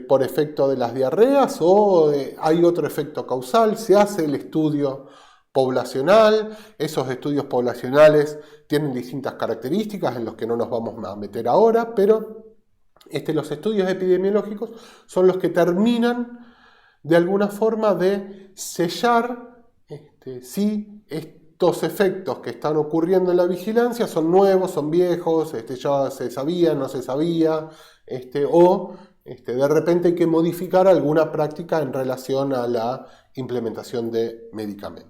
por efecto de las diarreas o hay otro efecto causal? Se hace el estudio poblacional. Esos estudios poblacionales tienen distintas características en los que no nos vamos a meter ahora, pero los estudios epidemiológicos son los que terminan de alguna forma de sellar si estos efectos que están ocurriendo en la vigilancia son nuevos, son viejos, ya se sabía, no se sabía, o de repente hay que modificar alguna práctica en relación a la implementación de medicamentos.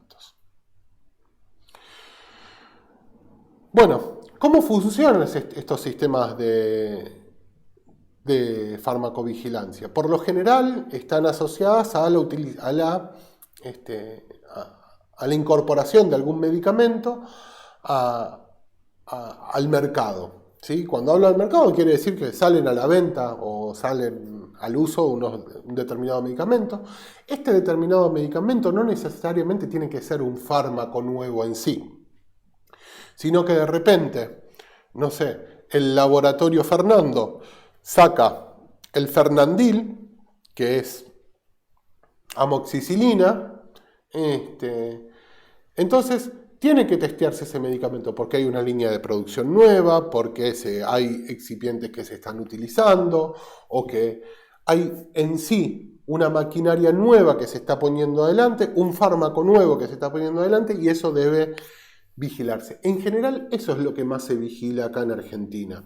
Bueno, ¿cómo funcionan estos sistemas de farmacovigilancia? Por lo general están asociadas a la incorporación de algún medicamento al mercado, ¿sí? Cuando hablo del mercado quiere decir que salen a la venta o salen al uso un determinado medicamento. Este determinado medicamento no necesariamente tiene que ser un fármaco nuevo en sí, sino que de repente, no sé, el laboratorio Fernando saca el Fernandil, que es amoxicilina, entonces tiene que testearse ese medicamento porque hay una línea de producción nueva, porque hay excipientes que se están utilizando o que hay en sí una maquinaria nueva que se está poniendo adelante, un fármaco nuevo que se está poniendo adelante y eso debe vigilarse. En general, eso es lo que más se vigila acá en Argentina.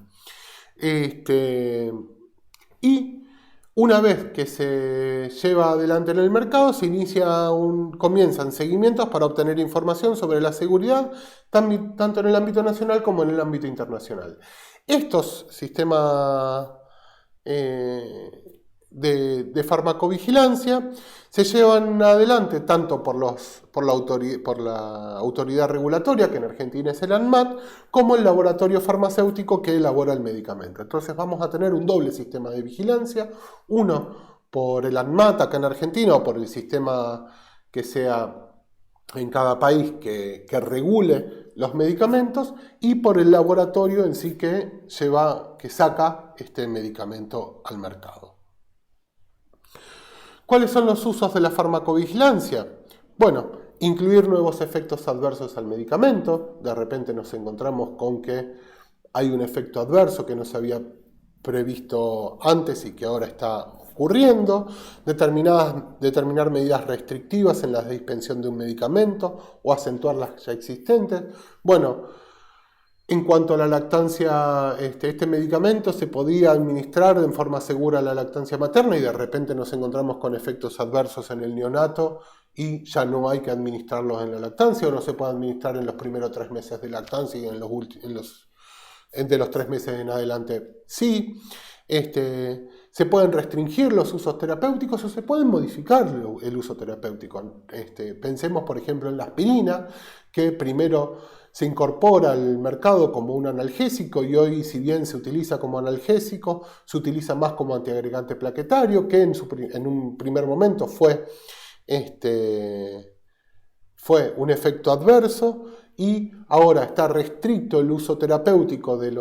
Y una vez que se lleva adelante en el mercado, comienzan seguimientos para obtener información sobre la seguridad, tanto en el ámbito nacional como en el ámbito internacional. Estos sistemas de farmacovigilancia se llevan adelante tanto por la autoridad regulatoria, que en Argentina es el ANMAT, como el laboratorio farmacéutico que elabora el medicamento. Entonces vamos a tener un doble sistema de vigilancia, uno por el ANMAT acá en Argentina o por el sistema que sea en cada país que regule los medicamentos, y por el laboratorio en sí que saca este medicamento al mercado. ¿Cuáles son los usos de la farmacovigilancia? Bueno, incluir nuevos efectos adversos al medicamento. De repente nos encontramos con que hay un efecto adverso que no se había previsto antes y que ahora está ocurriendo. Determinar medidas restrictivas en la dispensación de un medicamento o acentuar las ya existentes. Bueno, en cuanto a la lactancia, este medicamento se podía administrar en forma segura a la lactancia materna y de repente nos encontramos con efectos adversos en el neonato y ya no hay que administrarlos en la lactancia, o no se puede administrar en los primeros 3 meses de lactancia y de los 3 meses en adelante sí. Se pueden restringir los usos terapéuticos o se pueden modificar el uso terapéutico. Pensemos, por ejemplo, en la aspirina, que primero se incorpora al mercado como un analgésico y hoy, si bien se utiliza como analgésico, se utiliza más como antiagregante plaquetario, que en un primer momento fue un efecto adverso, y ahora está restricto el uso terapéutico de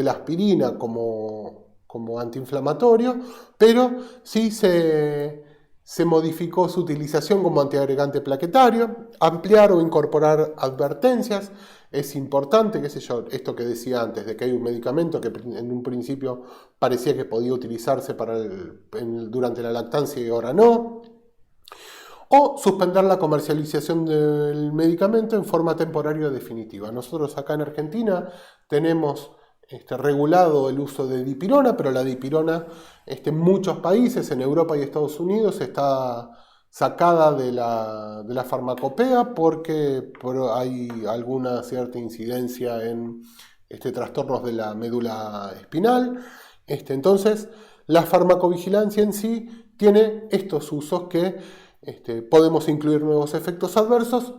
la aspirina como antiinflamatorio, pero sí se modificó su utilización como antiagregante plaquetario. Ampliar o incorporar advertencias. Es importante, qué sé yo, esto que decía antes, de que hay un medicamento que en un principio parecía que podía utilizarse durante la lactancia y ahora no. O suspender la comercialización del medicamento en forma temporaria o definitiva. Nosotros acá en Argentina tenemos regulado el uso de dipirona, pero la dipirona en muchos países, en Europa y Estados Unidos, está sacada de la farmacopea porque hay alguna cierta incidencia en trastornos de la médula espinal. Entonces, la farmacovigilancia en sí tiene estos usos que podemos incluir nuevos efectos adversos,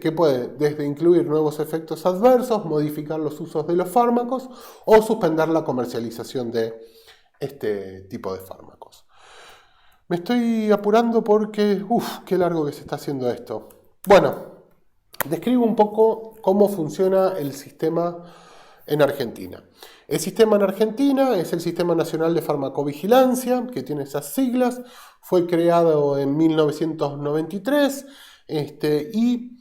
que puede desde incluir nuevos efectos adversos, modificar los usos de los fármacos o suspender la comercialización de este tipo de fármacos. Me estoy apurando porque, qué largo que se está haciendo esto. Bueno, describo un poco cómo funciona el sistema en Argentina. El sistema en Argentina es el Sistema Nacional de Farmacovigilancia, que tiene esas siglas. Fue creado en 1993 y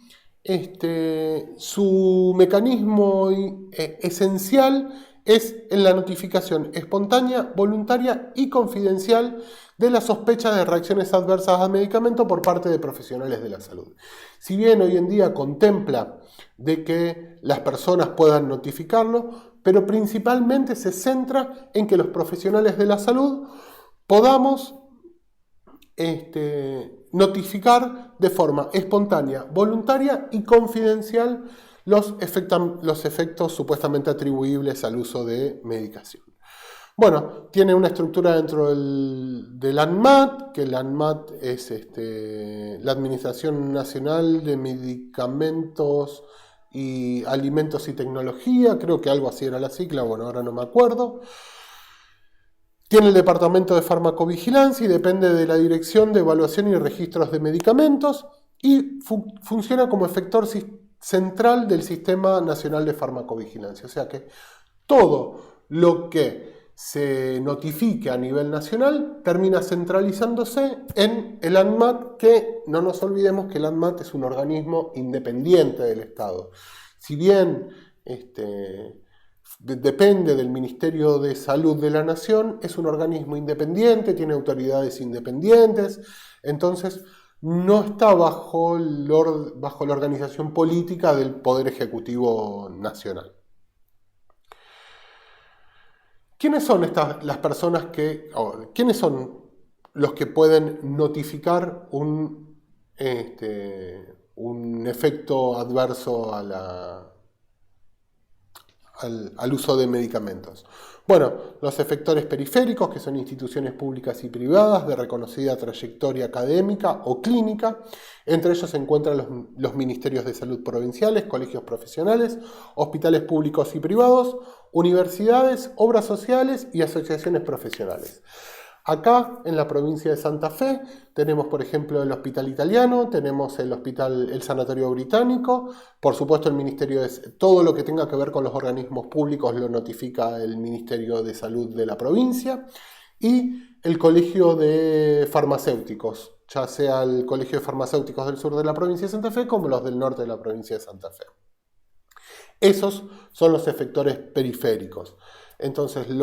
su mecanismo esencial es en la notificación espontánea, voluntaria y confidencial de la sospecha de reacciones adversas al medicamento por parte de profesionales de la salud. Si bien hoy en día contempla de que las personas puedan notificarlo, pero principalmente se centra en que los profesionales de la salud podamos notificar de forma espontánea, voluntaria y confidencial los efectos supuestamente atribuibles al uso de medicación. Bueno, tiene una estructura dentro del ANMAT, que el ANMAT es la Administración Nacional de Medicamentos y Alimentos y Tecnología, creo que algo así era la sigla, bueno, ahora no me acuerdo. Tiene el Departamento de Farmacovigilancia y depende de la Dirección de Evaluación y Registros de Medicamentos y funciona como efector central del Sistema Nacional de Farmacovigilancia. O sea que todo lo que se notifique a nivel nacional, termina centralizándose en el ANMAT, que no nos olvidemos que el ANMAT es un organismo independiente del Estado. Si bien depende del Ministerio de Salud de la Nación, es un organismo independiente, tiene autoridades independientes, entonces no está bajo la organización política del Poder Ejecutivo Nacional. ¿Quiénes son las personas quiénes son los que pueden notificar un efecto adverso al uso de medicamentos? Bueno, los efectores periféricos, que son instituciones públicas y privadas de reconocida trayectoria académica o clínica. Entre ellos se encuentran los ministerios de salud provinciales, colegios profesionales, hospitales públicos y privados, universidades, obras sociales y asociaciones profesionales. Acá, en la provincia de Santa Fe, tenemos, por ejemplo, el Hospital Italiano, tenemos el Sanatorio Británico, por supuesto todo lo que tenga que ver con los organismos públicos lo notifica el Ministerio de Salud de la provincia, y el Colegio de Farmacéuticos, ya sea el Colegio de Farmacéuticos del sur de la provincia de Santa Fe como los del norte de la provincia de Santa Fe. Esos son los efectores periféricos. Entonces, el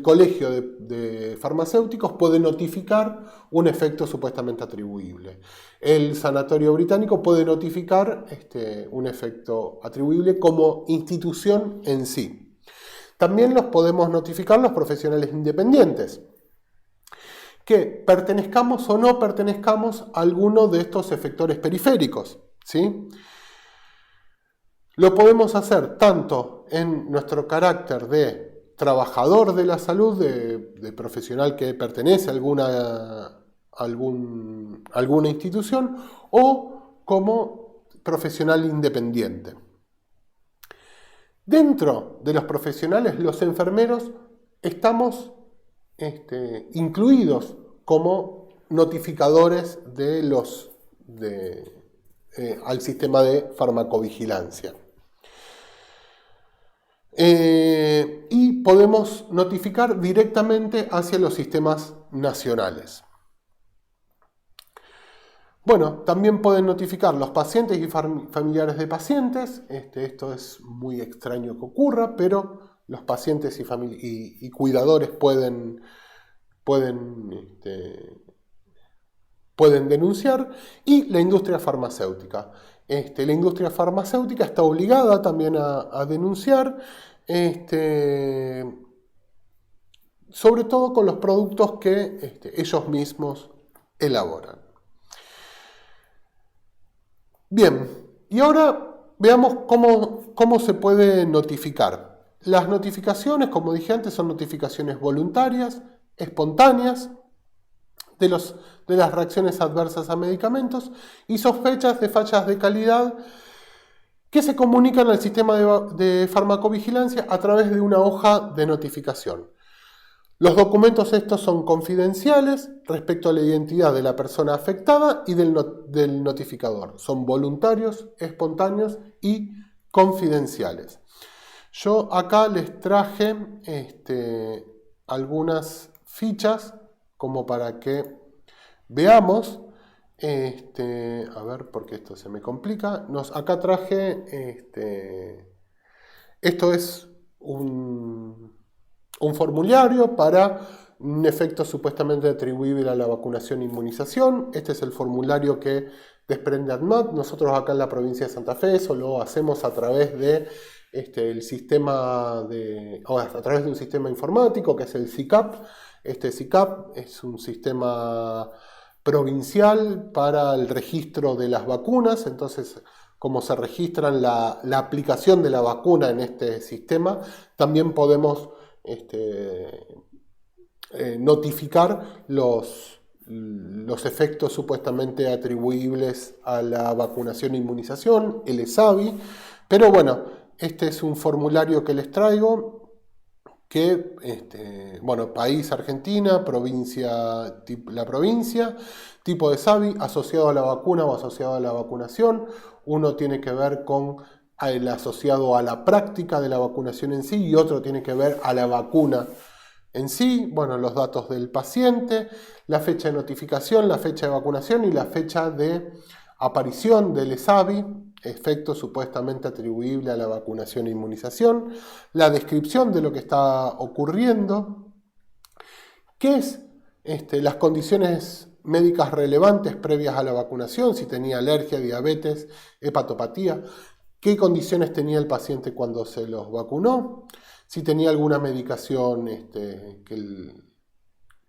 colegio de farmacéuticos puede notificar un efecto supuestamente atribuible. El Sanatorio Británico puede notificar un efecto atribuible como institución en sí. También los podemos notificar los profesionales independientes, que pertenezcamos o no pertenezcamos a alguno de estos efectores periféricos, ¿sí? Lo podemos hacer tanto en nuestro carácter de trabajador de la salud, de profesional que pertenece a alguna institución, o como profesional independiente. Dentro de los profesionales, los enfermeros estamos incluidos como notificadores al sistema de farmacovigilancia. Y podemos notificar directamente hacia los sistemas nacionales. Bueno, también pueden notificar los pacientes y familiares de pacientes. Esto es muy extraño que ocurra, pero los pacientes y cuidadores pueden denunciar. Y la industria farmacéutica. La industria farmacéutica está obligada también a denunciar, sobre todo con los productos que ellos mismos elaboran. Bien, y ahora veamos cómo se puede notificar. Las notificaciones, como dije antes, son notificaciones voluntarias, espontáneas, de las reacciones adversas a medicamentos y sospechas de fallas de calidad que se comunican al sistema de farmacovigilancia a través de una hoja de notificación. Los documentos estos son confidenciales respecto a la identidad de la persona afectada y del notificador. Son voluntarios, espontáneos y confidenciales. Yo acá les traje algunas fichas como para que veamos, a ver, porque esto se me complica. Acá traje, esto es un formulario para un efecto supuestamente atribuible a la vacunación e inmunización. Este es el formulario que desprende ANMAT. Nosotros acá en la provincia de Santa Fe eso lo hacemos a través de a través de un sistema informático que es el SICAP. Este SICAP es un sistema provincial para el registro de las vacunas. Entonces, como se registran la aplicación de la vacuna en este sistema, también podemos notificar los efectos supuestamente atribuibles a la vacunación e inmunización, el ESAVI. Pero bueno, este es un formulario que les traigo, que, país Argentina, provincia, la provincia, tipo de SAVI, asociado a la vacuna o asociado a la vacunación. Uno tiene que ver con el asociado a la práctica de la vacunación en sí y otro tiene que ver a la vacuna en sí. Bueno, los datos del paciente, la fecha de notificación, la fecha de vacunación y la fecha de aparición del ESAVI, efecto supuestamente atribuible a la vacunación e inmunización, la descripción de lo que está ocurriendo, qué es las condiciones médicas relevantes previas a la vacunación, si tenía alergia, diabetes, hepatopatía, qué condiciones tenía el paciente cuando se los vacunó, si tenía alguna medicación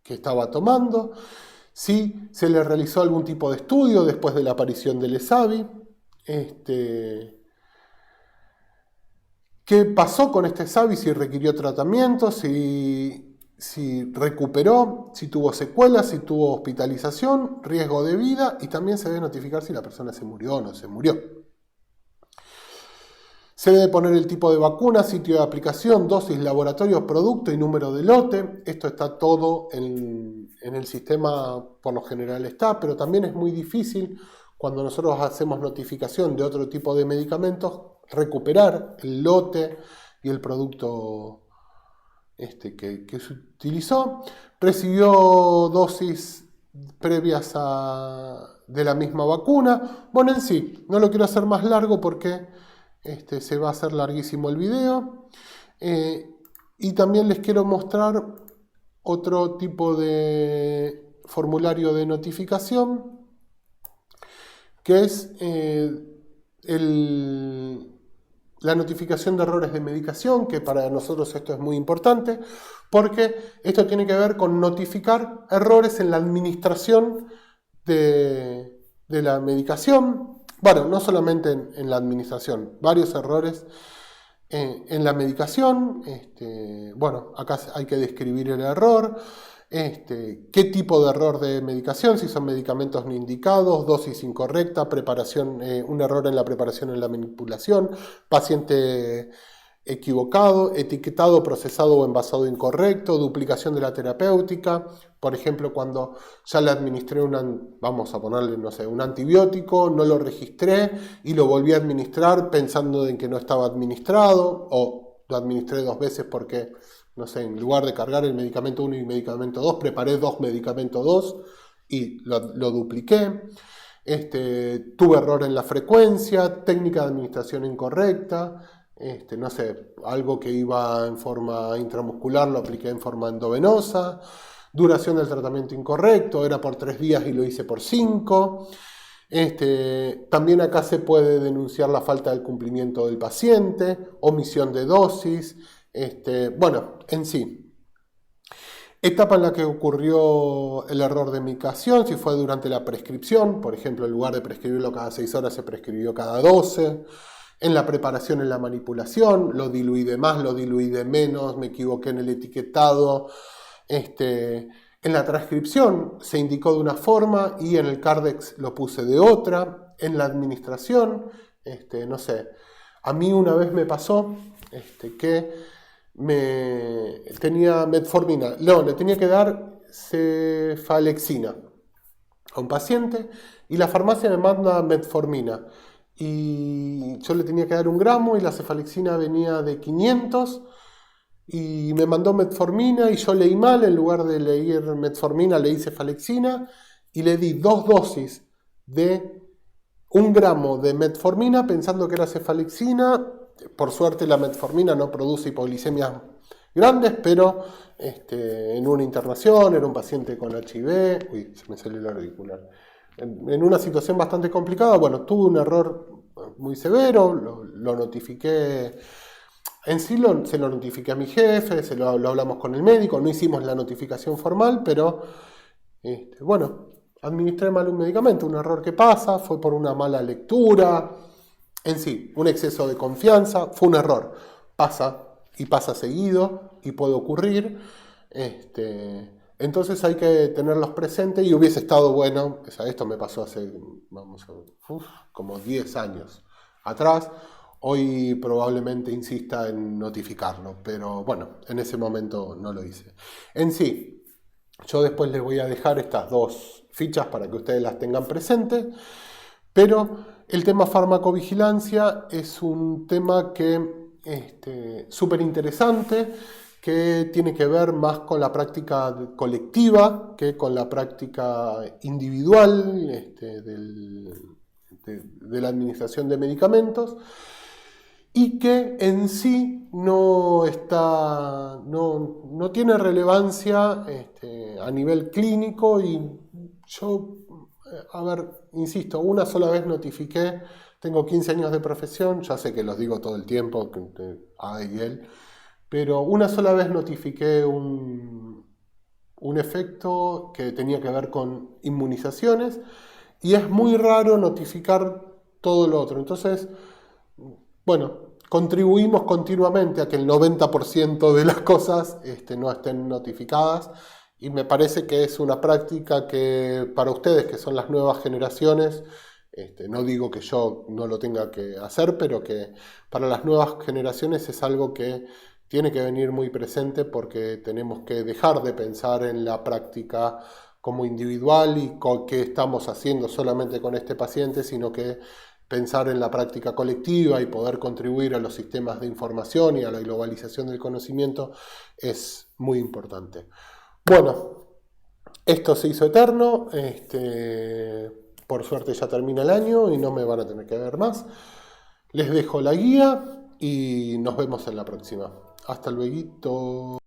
que estaba tomando, si se le realizó algún tipo de estudio después de la aparición del ESAVI, qué pasó con este ESAVI, si requirió tratamiento, si recuperó, si tuvo secuelas, si tuvo hospitalización, riesgo de vida, y también se debe notificar si la persona se murió o no se murió. Se debe poner el tipo de vacuna, sitio de aplicación, dosis, laboratorio, producto y número de lote. Esto está todo en el sistema, por lo general está, pero también es muy difícil cuando nosotros hacemos notificación de otro tipo de medicamentos, recuperar el lote y el producto que se utilizó. Recibió dosis previas de la misma vacuna. Bueno, en sí, no lo quiero hacer más largo porque se va a hacer larguísimo el video. Y también les quiero mostrar otro tipo de formulario de notificación, que es la notificación de errores de medicación, que para nosotros esto es muy importante, porque esto tiene que ver con notificar errores en la administración de la medicación. Bueno, no solamente en la administración, varios errores en la medicación. Bueno, acá hay que describir el error, qué tipo de error de medicación, si son medicamentos no indicados, dosis incorrecta, preparación, un error en la preparación, en la manipulación, paciente equivocado, etiquetado, procesado o envasado incorrecto, duplicación de la terapéutica. Por ejemplo, cuando ya le administré vamos a ponerle, no sé, un antibiótico, no lo registré y lo volví a administrar pensando en que no estaba administrado, o lo administré 2 veces porque, no sé, en lugar de cargar el medicamento 1 y medicamento 2, preparé 2 medicamentos 2 y lo dupliqué. Tuve error en la frecuencia, técnica de administración incorrecta. No sé, algo que iba en forma intramuscular lo apliqué en forma endovenosa, duración del tratamiento incorrecto, era por 3 días y lo hice por 5. También acá se puede denunciar la falta del cumplimiento del paciente, omisión de dosis, bueno, en sí. Etapa en la que ocurrió el error de medicación, si fue durante la prescripción, por ejemplo, en lugar de prescribirlo cada 6 horas se prescribió cada 12. En la preparación, en la manipulación, lo diluí de más, lo diluí de menos, me equivoqué en el etiquetado. En la transcripción se indicó de una forma y en el Cardex lo puse de otra. En la administración, no sé, a mí una vez me pasó que tenía metformina, no, le tenía que dar cefalexina a un paciente y la farmacia me manda metformina. Y yo le tenía que dar 1 gramo y la cefalexina venía de 500 y me mandó metformina y yo leí mal, en lugar de leer metformina leí cefalexina y le di 2 dosis de 1 gramo de metformina pensando que era cefalexina. Por suerte la metformina no produce hipoglicemias grandes, pero en una internación, era un paciente con HIV, uy, se me salió el auricular. En una situación bastante complicada, bueno, tuve un error muy severo, lo notifiqué, en sí se lo notifiqué a mi jefe, lo hablamos con el médico, no hicimos la notificación formal, pero bueno, administré mal un medicamento, un error que pasa, fue por una mala lectura, en sí, un exceso de confianza, fue un error, pasa y pasa seguido y puede ocurrir. Entonces hay que tenerlos presentes y hubiese estado bueno, esto me pasó hace como 10 años atrás, hoy probablemente insista en notificarlo, pero bueno, en ese momento no lo hice. En sí, yo después les voy a dejar estas 2 fichas para que ustedes las tengan presentes, Pero el tema farmacovigilancia es un tema que súper interesante, que tiene que ver más con la práctica colectiva que con la práctica individual de la administración de medicamentos, y que en sí no tiene relevancia a nivel clínico. Y yo, a ver, insisto, una sola vez notifiqué, tengo 15 años de profesión, ya sé que los digo todo el tiempo, A y él, pero una sola vez notifiqué un efecto que tenía que ver con inmunizaciones, y es muy raro notificar todo lo otro. Entonces, bueno, contribuimos continuamente a que el 90% de las cosas no estén notificadas, y me parece que es una práctica que para ustedes, que son las nuevas generaciones, no digo que yo no lo tenga que hacer, pero que para las nuevas generaciones es algo que tiene que venir muy presente, porque tenemos que dejar de pensar en la práctica como individual y qué estamos haciendo solamente con este paciente, sino que pensar en la práctica colectiva y poder contribuir a los sistemas de información y a la globalización del conocimiento es muy importante. Bueno, esto se hizo eterno, por suerte ya termina el año y no me van a tener que ver más. Les dejo la guía y nos vemos en la próxima. Hasta luego.